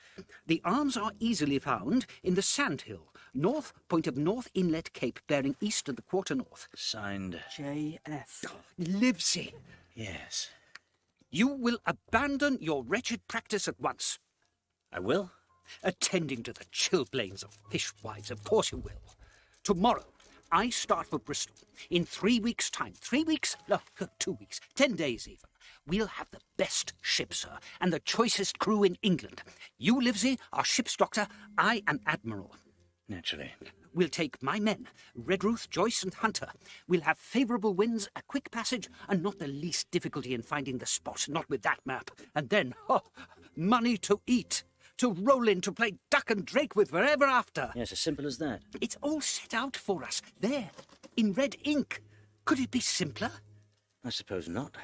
Speaker 13: The arms are easily found in the sandhill, north point of North Inlet Cape, bearing east of the quarter north.
Speaker 9: Signed
Speaker 1: J.F.
Speaker 13: Livesey.
Speaker 9: Yes.
Speaker 13: You will abandon your wretched practice at once.
Speaker 9: I will?
Speaker 13: Attending to the chilblains of fishwives, of course you will. Tomorrow, I start for Bristol. In 3 weeks' time. 3 weeks? No, 2 weeks. 10 days even. We'll have the best ship, sir, and the choicest crew in England. You, Livesey, are ship's doctor. I am admiral.
Speaker 9: Naturally.
Speaker 13: We'll take my men, Redruth, Joyce, and Hunter. We'll have favourable winds, a quick passage, and not the least difficulty in finding the spot, not with that map. And then, money to eat, to roll in, to play duck and drake with forever after.
Speaker 9: Yes, as simple as that.
Speaker 13: It's all set out for us, there, in red ink. Could it be simpler?
Speaker 9: I suppose not,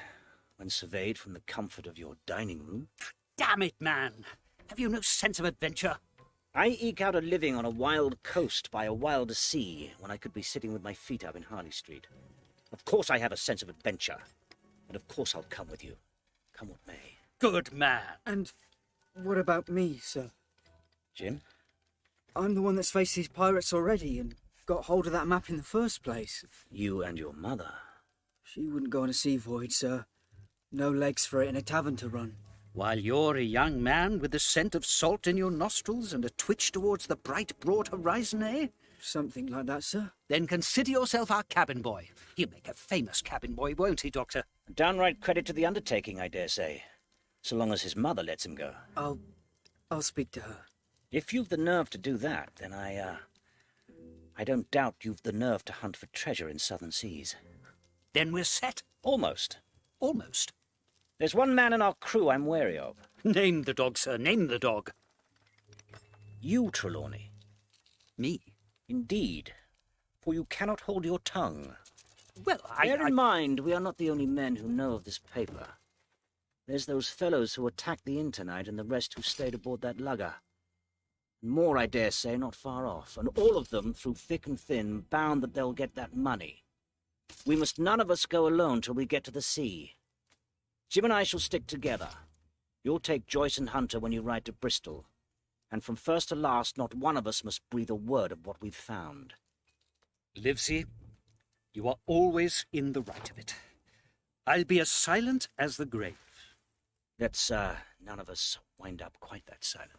Speaker 9: when surveyed from the comfort of your dining room.
Speaker 13: Damn it, man! Have you no sense of adventure?
Speaker 9: I eke out a living on a wild coast by a wild sea when I could be sitting with my feet up in Harley Street. Of course I have a sense of adventure. And of course I'll come with you, come what may.
Speaker 13: Good man.
Speaker 1: And what about me, sir?
Speaker 9: Jim?
Speaker 1: I'm the one that's faced these pirates already and got hold of that map in the first place.
Speaker 9: You and your mother.
Speaker 1: She wouldn't go on a sea voyage, sir. No legs for it in a tavern to run.
Speaker 13: While you're a young man with the scent of salt in your nostrils and a twitch towards the bright, broad horizon, eh?
Speaker 1: Something like that, sir.
Speaker 13: Then consider yourself our cabin boy. He'll make a famous cabin boy, won't he, Doctor?
Speaker 9: Downright credit to the undertaking, I dare say. So long as his mother lets him go.
Speaker 1: I'll speak to her.
Speaker 9: If you've the nerve to do that, then I don't doubt you've the nerve to hunt for treasure in southern seas.
Speaker 13: Then we're set.
Speaker 9: Almost.
Speaker 13: Almost.
Speaker 9: There's one man in our crew I'm wary of.
Speaker 13: Name the dog, sir. Name the dog.
Speaker 9: You, Trelawney.
Speaker 13: Me?
Speaker 9: Indeed. For you cannot hold your tongue.
Speaker 13: Well,
Speaker 9: Bear in mind, we are not the only men who know of this paper. There's those fellows who attacked the inn tonight and the rest who stayed aboard that lugger. More, I dare say, not far off, and all of them, through thick and thin, bound that they'll get that money. We must none of us go alone till we get to the sea. Jim and I shall stick together. You'll take Joyce and Hunter when you ride to Bristol, and from first to last, not one of us must breathe a word of what we've found.
Speaker 13: Livesey, you are always in the right of it. I'll be as silent as the grave.
Speaker 9: Let's, none of us wind up quite that silent.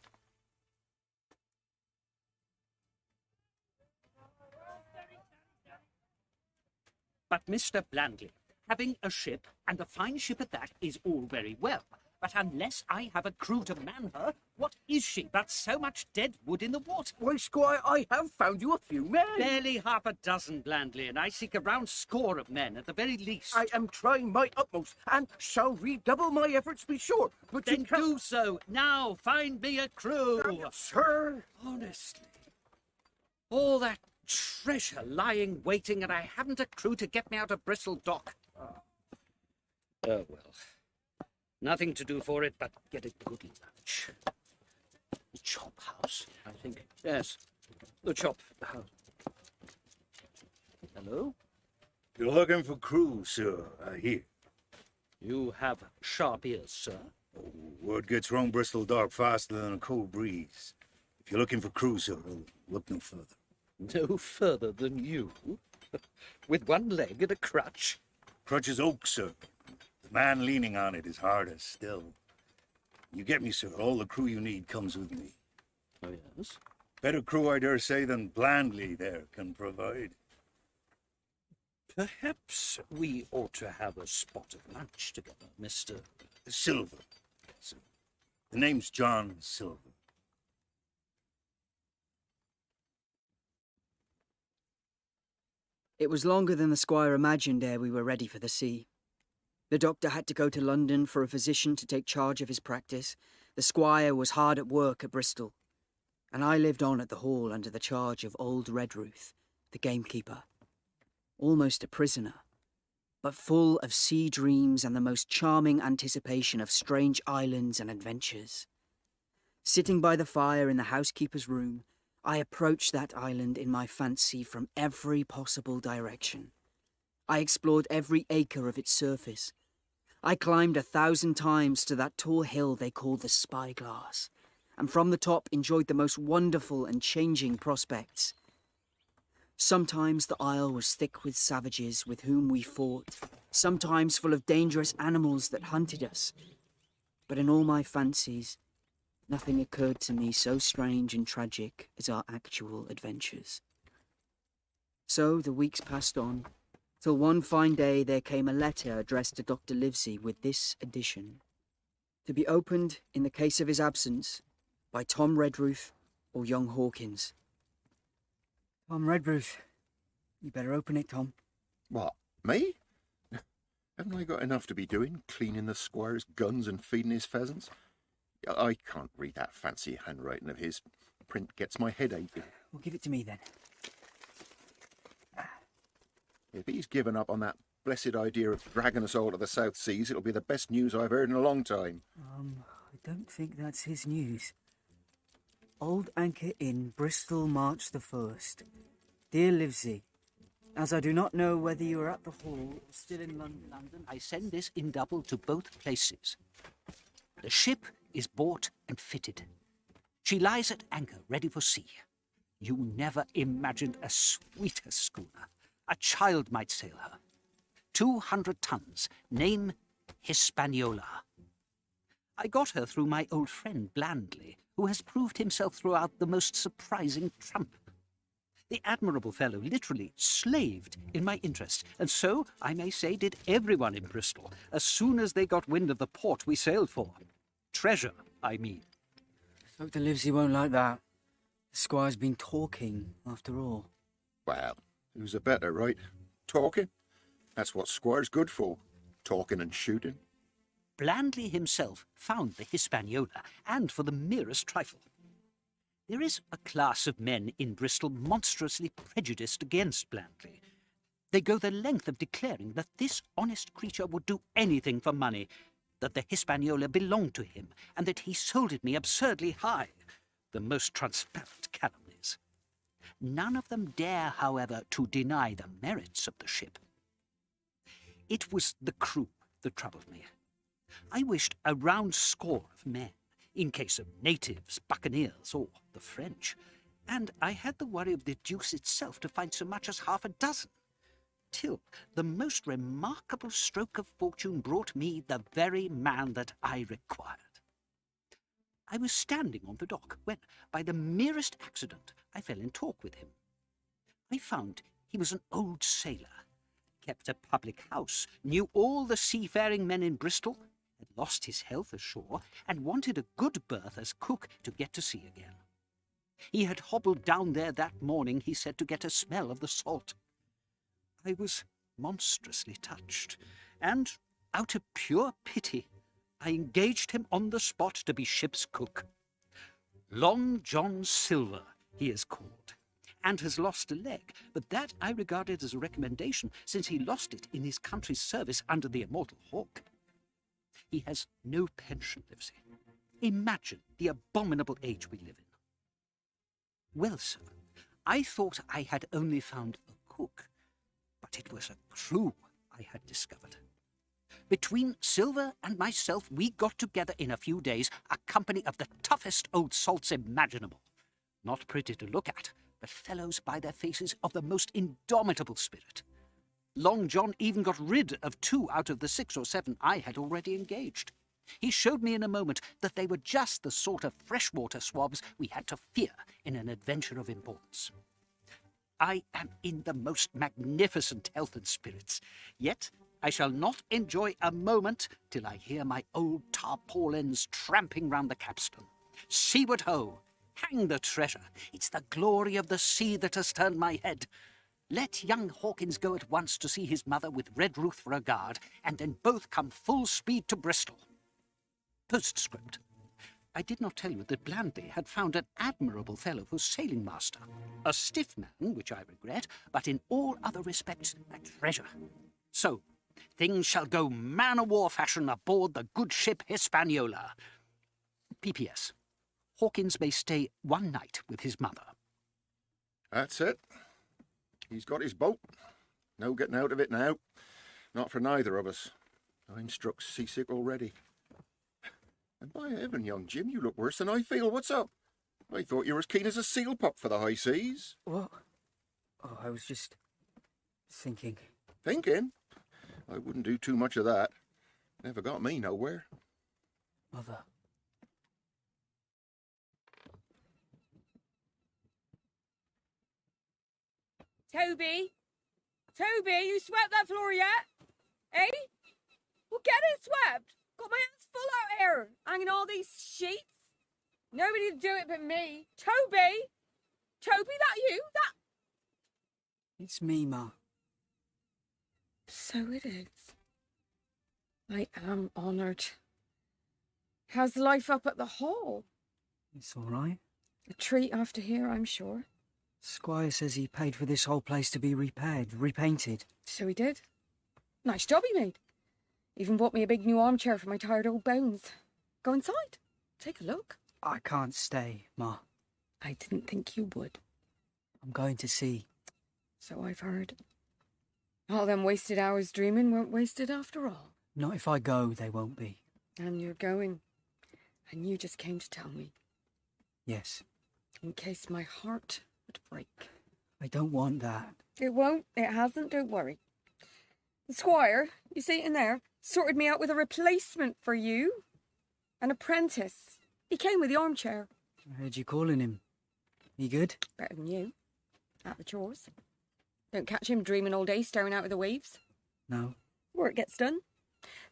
Speaker 13: But, Mr. Blandley, having a ship, and a fine ship at that, is all very well. But unless I have a crew to man her, what is she but so much dead wood in the water?
Speaker 11: Why, Squire, I have found you a few men.
Speaker 13: Barely half a dozen, Blandley, and I seek a round score of men, at the very least.
Speaker 11: I am trying my utmost, and shall redouble my efforts, be sure. But
Speaker 13: Then
Speaker 11: you can...
Speaker 13: do so. Now, find me a crew.
Speaker 11: Sir.
Speaker 13: Honestly. All that treasure lying waiting, and I haven't a crew to get me out of Bristol dock. Oh, well. Nothing to do for it but get a good lunch. The chop house, I think. Yes, the chop house. Hello?
Speaker 14: You're looking for crew, sir, I hear.
Speaker 13: You have sharp ears, sir.
Speaker 14: Oh, word gets round Bristol dock faster than a cold breeze. If you're looking for crew, sir, look no further.
Speaker 13: No further than you? With one leg and a crutch?
Speaker 14: Crutch is oak, sir. The man leaning on it is hard as still. You get me, sir. All the crew you need comes with me.
Speaker 13: Oh, yes?
Speaker 14: Better crew, I dare say, than Blandley there can provide.
Speaker 13: Perhaps we ought to have a spot of lunch together, Mr.
Speaker 14: Silver. The name's John Silver.
Speaker 4: It was longer than the squire imagined ere we were ready for the sea. The doctor had to go to London for a physician to take charge of his practice. The squire was hard at work at Bristol, and I lived on at the hall under the charge of old Redruth, the gamekeeper. Almost a prisoner, but full of sea dreams and the most charming anticipation of strange islands and adventures. Sitting by the fire in the housekeeper's room, I approached that island in my fancy from every possible direction. I explored every acre of its surface. I climbed 1,000 times to that tall hill they call the Spyglass, and from the top enjoyed the most wonderful and changing prospects. Sometimes the isle was thick with savages with whom we fought, sometimes full of dangerous animals that hunted us. But in all my fancies, nothing occurred to me so strange and tragic as our actual adventures. So the weeks passed on, till one fine day there came a letter addressed to Dr. Livesey with this addition: to be opened in the case of his absence by Tom Redruth or young Hawkins. Tom Redruth. You better open it, Tom.
Speaker 11: What, me? Haven't I got enough to be doing, cleaning the squire's guns and feeding his pheasants? I can't read that fancy handwriting of his. Print gets my head aching.
Speaker 1: Well, give it to me then.
Speaker 11: If he's given up on that blessed idea of dragging us all to the South Seas, it'll be the best news I've heard in a long time.
Speaker 1: I don't think that's his news. Old Anchor Inn, Bristol, March the 1st. Dear Livesey, as I do not know whether you are at the hall or still in London,
Speaker 13: I send this in double to both places. The ship is bought and fitted. She lies at anchor, ready for sea. You never imagined a sweeter schooner. A child might sail her. 200 tons. Name Hispaniola. I got her through my old friend Blandley, who has proved himself throughout the most surprising trump. The admirable fellow literally slaved in my interest, and so, I may say, did everyone in Bristol, as soon as they got wind of the port we sailed for. Treasure, I mean.
Speaker 1: Dr. Livesey won't like that. The squire's been talking, after all.
Speaker 11: Well, who's a better, right? Talking? That's what squire's good for. Talking and shooting.
Speaker 13: Blandley himself found the Hispaniola, and for the merest trifle. There is a class of men in Bristol monstrously prejudiced against Blandley. They go the length of declaring that this honest creature would do anything for money, that the Hispaniola belonged to him, and that he sold it me absurdly high. The most transparent calumnies. None of them dare, however, to deny the merits of the ship. It was the crew that troubled me. I wished a round score of men, in case of natives, buccaneers, or the French, and I had the worry of the deuce itself to find so much as half a dozen, till the most remarkable stroke of fortune brought me the very man that I required. I was standing on the dock when, by the merest accident, I fell in talk with him. I found he was an old sailor, kept a public house, knew all the seafaring men in Bristol, had lost his health ashore, and wanted a good berth as cook to get to sea again. He had hobbled down there that morning, he said, to get a smell of the salt. I was monstrously touched, and, out of pure pity, I engaged him on the spot to be ship's cook. Long John Silver, he is called, and has lost a leg, but that I regarded as a recommendation, since he lost it in his country's service under the immortal Hawk. He has no pension, Livesey. Imagine the abominable age we live in. Well, sir, I thought I had only found a cook, but it was a crew I had discovered. Between Silver and myself, we got together in a few days a company of the toughest old salts imaginable. Not pretty to look at, but fellows by their faces of the most indomitable spirit. Long John even got rid of 2 out of the 6 or 7 I had already engaged. He showed me in a moment that they were just the sort of freshwater swabs we had to fear in an adventure of importance. I am in the most magnificent health and spirits, yet I shall not enjoy a moment till I hear my old tarpaulins tramping round the capstan. Seaward ho! Hang the treasure! It's the glory of the sea that has turned my head. Let young Hawkins go at once to see his mother with Redruth for a guard, and then both come full speed to Bristol. Postscript. I did not tell you that Blandley had found an admirable fellow for sailing master. A stiff man, which I regret, but in all other respects a treasure. So, things shall go man-o'-war fashion aboard the good ship Hispaniola. P.P.S. Hawkins may stay one night with his mother.
Speaker 11: That's it. He's got his boat. No getting out of it now. Not for neither of us. I'm struck seasick already. And by heaven, young Jim, you look worse than I feel. What's up? I thought you were as keen as a seal pup for the high seas.
Speaker 1: What? Oh, I was just thinking.
Speaker 11: Thinking? I wouldn't do too much of that. Never got me nowhere.
Speaker 1: Mother.
Speaker 3: Toby? Toby, you swept that floor yet? Eh? Well, get it swept. Got my hands full out here, hanging all these sheets. Nobody'd do it but me. Toby? Toby, that you? That...
Speaker 1: It's me, Ma.
Speaker 3: So it is. I am honoured. How's life up at the hall?
Speaker 1: It's all right.
Speaker 3: A treat after here, I'm sure.
Speaker 1: Squire says he paid for this whole place to be repaired, repainted.
Speaker 3: So he did. Nice job he made. Even bought me a big new armchair for my tired old bones. Go inside. Take a look.
Speaker 1: I can't stay, Ma.
Speaker 3: I didn't think you would.
Speaker 1: I'm going to sea.
Speaker 3: So I've heard. All them wasted hours dreaming weren't wasted after all.
Speaker 1: Not if I go, they won't be.
Speaker 3: And you're going. And you just came to tell me.
Speaker 1: Yes.
Speaker 3: In case my heart would break.
Speaker 1: I don't want that.
Speaker 3: It won't. It hasn't. Don't worry. The squire, you see it in there, sorted me out with a replacement for you. An apprentice. He came with the armchair.
Speaker 1: I heard you calling him. He good?
Speaker 3: Better than you. At the chores. Don't catch him dreaming all day, staring out at the waves.
Speaker 1: No.
Speaker 3: Work gets done.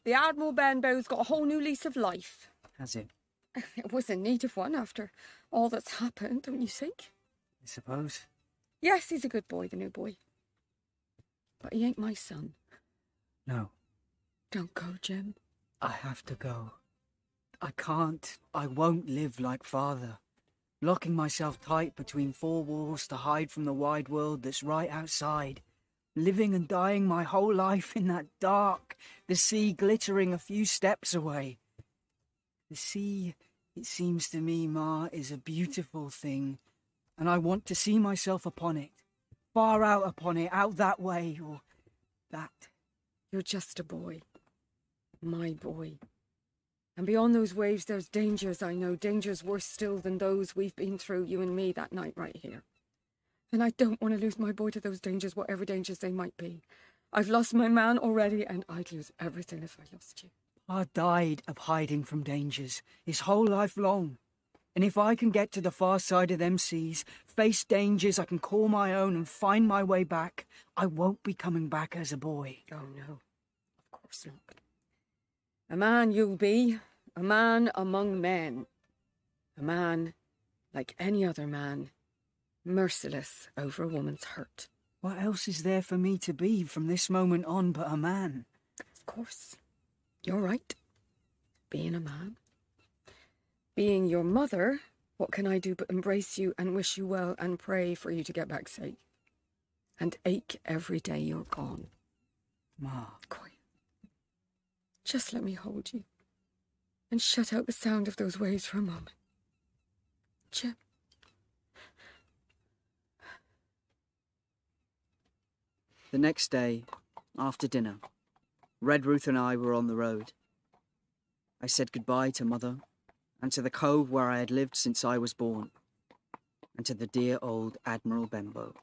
Speaker 3: The Admiral Benbow's got a whole new lease of life.
Speaker 1: Has it?
Speaker 3: It was in need of one after all that's happened, don't you think?
Speaker 1: I suppose.
Speaker 3: Yes, he's a good boy, the new boy. But he ain't my son.
Speaker 1: No.
Speaker 3: Don't go, Jim.
Speaker 1: I have to go. I can't. I won't live like father. Locking myself tight between four walls to hide from the wide world that's right outside. Living and dying my whole life in that dark, the sea glittering a few steps away. The sea, it seems to me, Ma, is a beautiful thing, and I want to see myself upon it. Far out upon it, out that way, or that.
Speaker 3: You're just a boy. My boy. And beyond those waves, there's dangers, I know. Dangers worse still than those we've been through, you and me, that night right here. And I don't want to lose my boy to those dangers, whatever dangers they might be. I've lost my man already, and I'd lose everything if I lost you.
Speaker 1: Pa died of hiding from dangers, his whole life long. And if I can get to the far side of them seas, face dangers I can call my own and find my way back, I won't be coming back as a boy.
Speaker 3: Oh, no. Of course not. A man you'll be, a man among men. A man, like any other man, merciless over a woman's hurt.
Speaker 1: What else is there for me to be from this moment on but a man?
Speaker 3: Of course. You're right. Being a man. Being your mother, what can I do but embrace you and wish you well and pray for you to get back safe? And ache every day you're gone.
Speaker 1: Ma.
Speaker 3: Quiet. Just let me hold you. And shut out the sound of those waves for a moment. Jim.
Speaker 4: The next day, after dinner, Redruth and I were on the road. I said goodbye to Mother, and to the cove where I had lived since I was born, and to the dear old Admiral Benbow.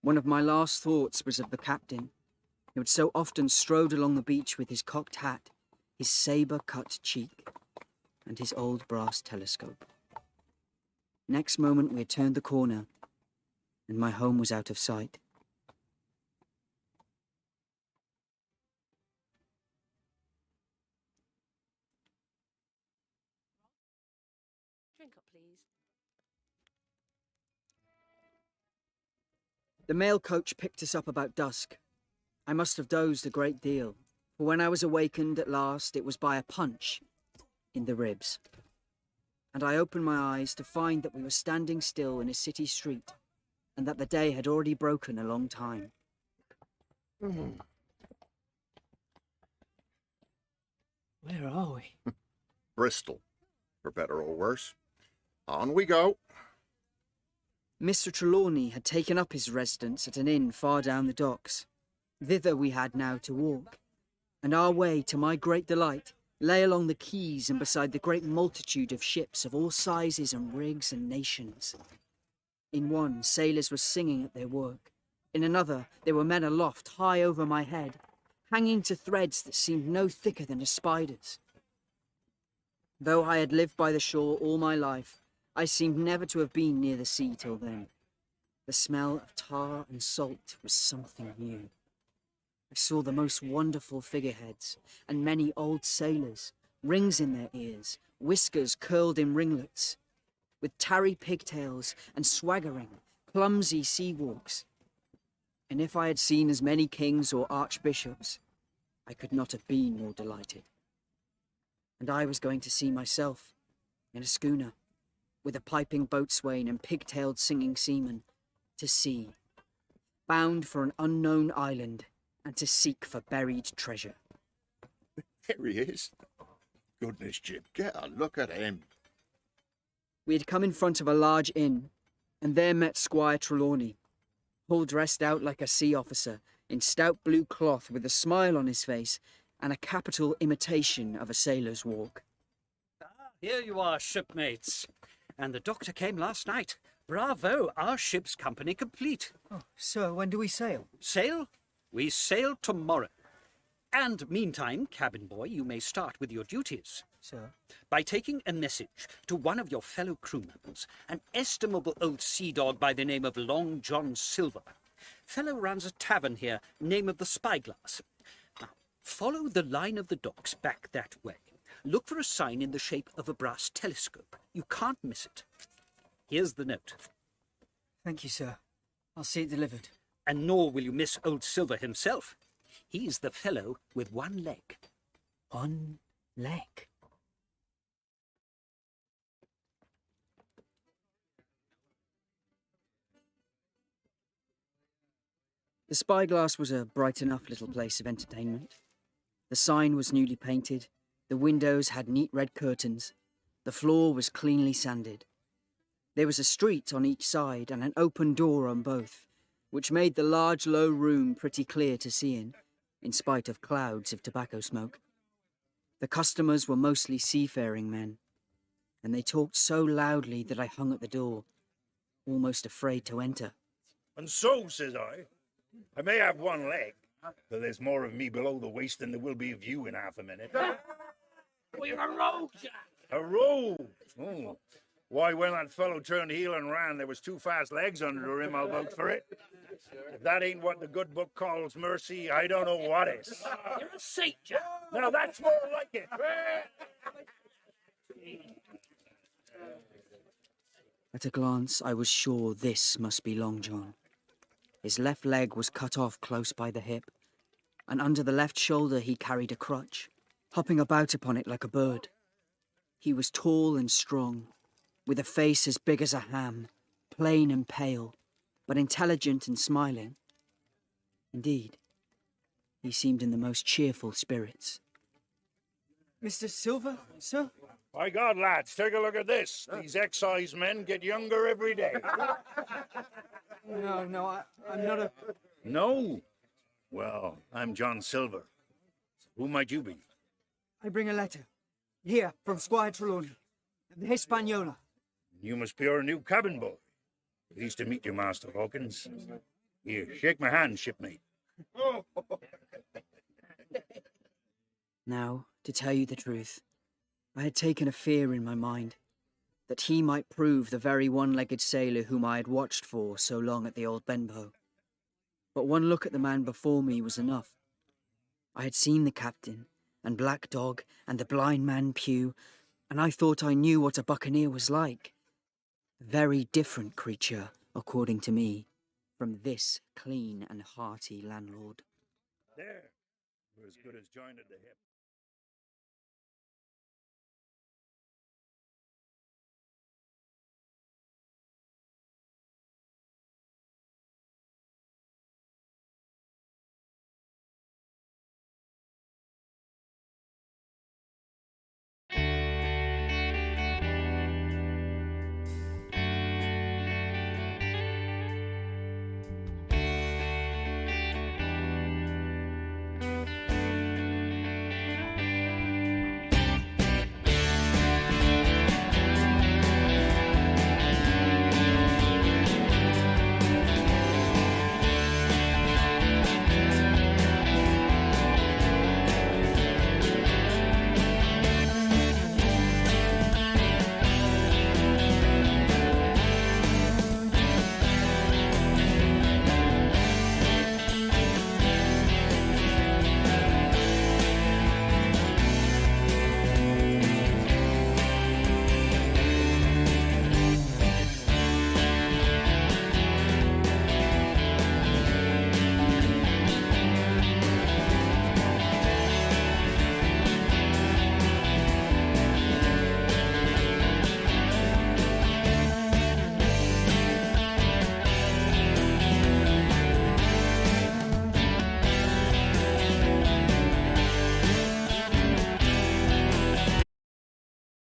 Speaker 4: One of my last thoughts was of the captain, who had so often strode along the beach with his cocked hat, his sabre-cut cheek, and his old brass telescope. Next moment we had turned the corner, and my home was out of sight.
Speaker 15: Drink up, please.
Speaker 4: The mail coach picked us up about dusk. I must have dozed a great deal, for when I was awakened at last, it was by a punch in the ribs. And I opened my eyes to find that we were standing still in a city street, and that the day had already broken a long time.
Speaker 1: Where are we?
Speaker 16: Bristol, for better or worse. On we go.
Speaker 4: Mr. Trelawney had taken up his residence at an inn far down the docks. Thither we had now to walk, and our way, to my great delight, lay along the quays and beside the great multitude of ships of all sizes and rigs and nations. In one, sailors were singing at their work. In another, there were men aloft, high over my head, hanging to threads that seemed no thicker than a spider's. Though I had lived by the shore all my life, I seemed never to have been near the sea till then. The smell of tar and salt was something new. I saw the most wonderful figureheads, and many old sailors, rings in their ears, whiskers curled in ringlets, with tarry pigtails and swaggering, clumsy sea walks. And if I had seen as many kings or archbishops, I could not have been more delighted. And I was going to see myself, in a schooner, with a piping boatswain and pigtailed singing seamen, to sea, bound for an unknown island, and to seek for buried treasure.
Speaker 16: There he is. Goodness, Jim, get a look at him.
Speaker 4: We had come in front of a large inn, and there met Squire Trelawney, all dressed out like a sea officer, in stout blue cloth with a smile on his face, and a capital imitation of a sailor's walk.
Speaker 13: Here you are, shipmates. And the doctor came last night. Bravo, our ship's company complete.
Speaker 1: Oh, sir, when do we sail?
Speaker 13: Sail? We sail tomorrow. And meantime, cabin boy, you may start with your duties.
Speaker 1: Sir?
Speaker 13: By taking a message to one of your fellow crew members, an estimable old sea dog by the name of Long John Silver. Fellow runs a tavern here, name of the Spyglass. Now, follow the line of the docks back that way. Look for a sign in the shape of a brass telescope. You can't miss it. Here's the note.
Speaker 1: Thank you, sir. I'll see it delivered.
Speaker 13: And nor will you miss old Silver himself. He's the fellow with one leg.
Speaker 1: One leg?
Speaker 4: The Spyglass was a bright enough little place of entertainment. The sign was newly painted, the windows had neat red curtains, the floor was cleanly sanded. There was a street on each side and an open door on both, which made the large low room pretty clear to see in spite of clouds of tobacco smoke. The customers were mostly seafaring men, and they talked so loudly that I hung at the door, almost afraid to enter.
Speaker 14: And so, says I may have one leg, but there's more of me below the waist than there will be of you in half a minute.
Speaker 7: We're a rogue, Jack.
Speaker 14: A rogue? Oh. Why, when that fellow turned heel and ran, there was two fast legs under him, I'll vote for it. If that ain't what the good book calls mercy, I don't know what is.
Speaker 7: You're a saint, Jack.
Speaker 14: Now that's more like it.
Speaker 4: At a glance, I was sure this must be Long John. His left leg was cut off close by the hip, and under the left shoulder he carried a crutch, hopping about upon it like a bird. He was tall and strong, with a face as big as a ham, plain and pale, but intelligent and smiling. Indeed, he seemed in the most cheerful spirits.
Speaker 1: Mr. Silver, sir?
Speaker 14: By God, lads, take a look at this. These excise men get younger every day.
Speaker 1: No, I'm not a...
Speaker 14: No? Well, I'm John Silver. Who might you be?
Speaker 1: I bring a letter. Here, from Squire Trelawney. The Hispaniola.
Speaker 14: You must be our new cabin boy. Pleased to meet you, Master Hawkins. Here, shake my hand, shipmate.
Speaker 4: Now, To tell you the truth, I had taken a fear in my mind that he might prove the very one-legged sailor whom I had watched for so long at the old Benbow. But one look at the man before me was enough. I had seen the captain, and Black Dog, and the blind man Pew, and I thought I knew what a buccaneer was like. A very different creature, according to me, from this clean and hearty landlord.
Speaker 14: There. We're as good as joined at the hip.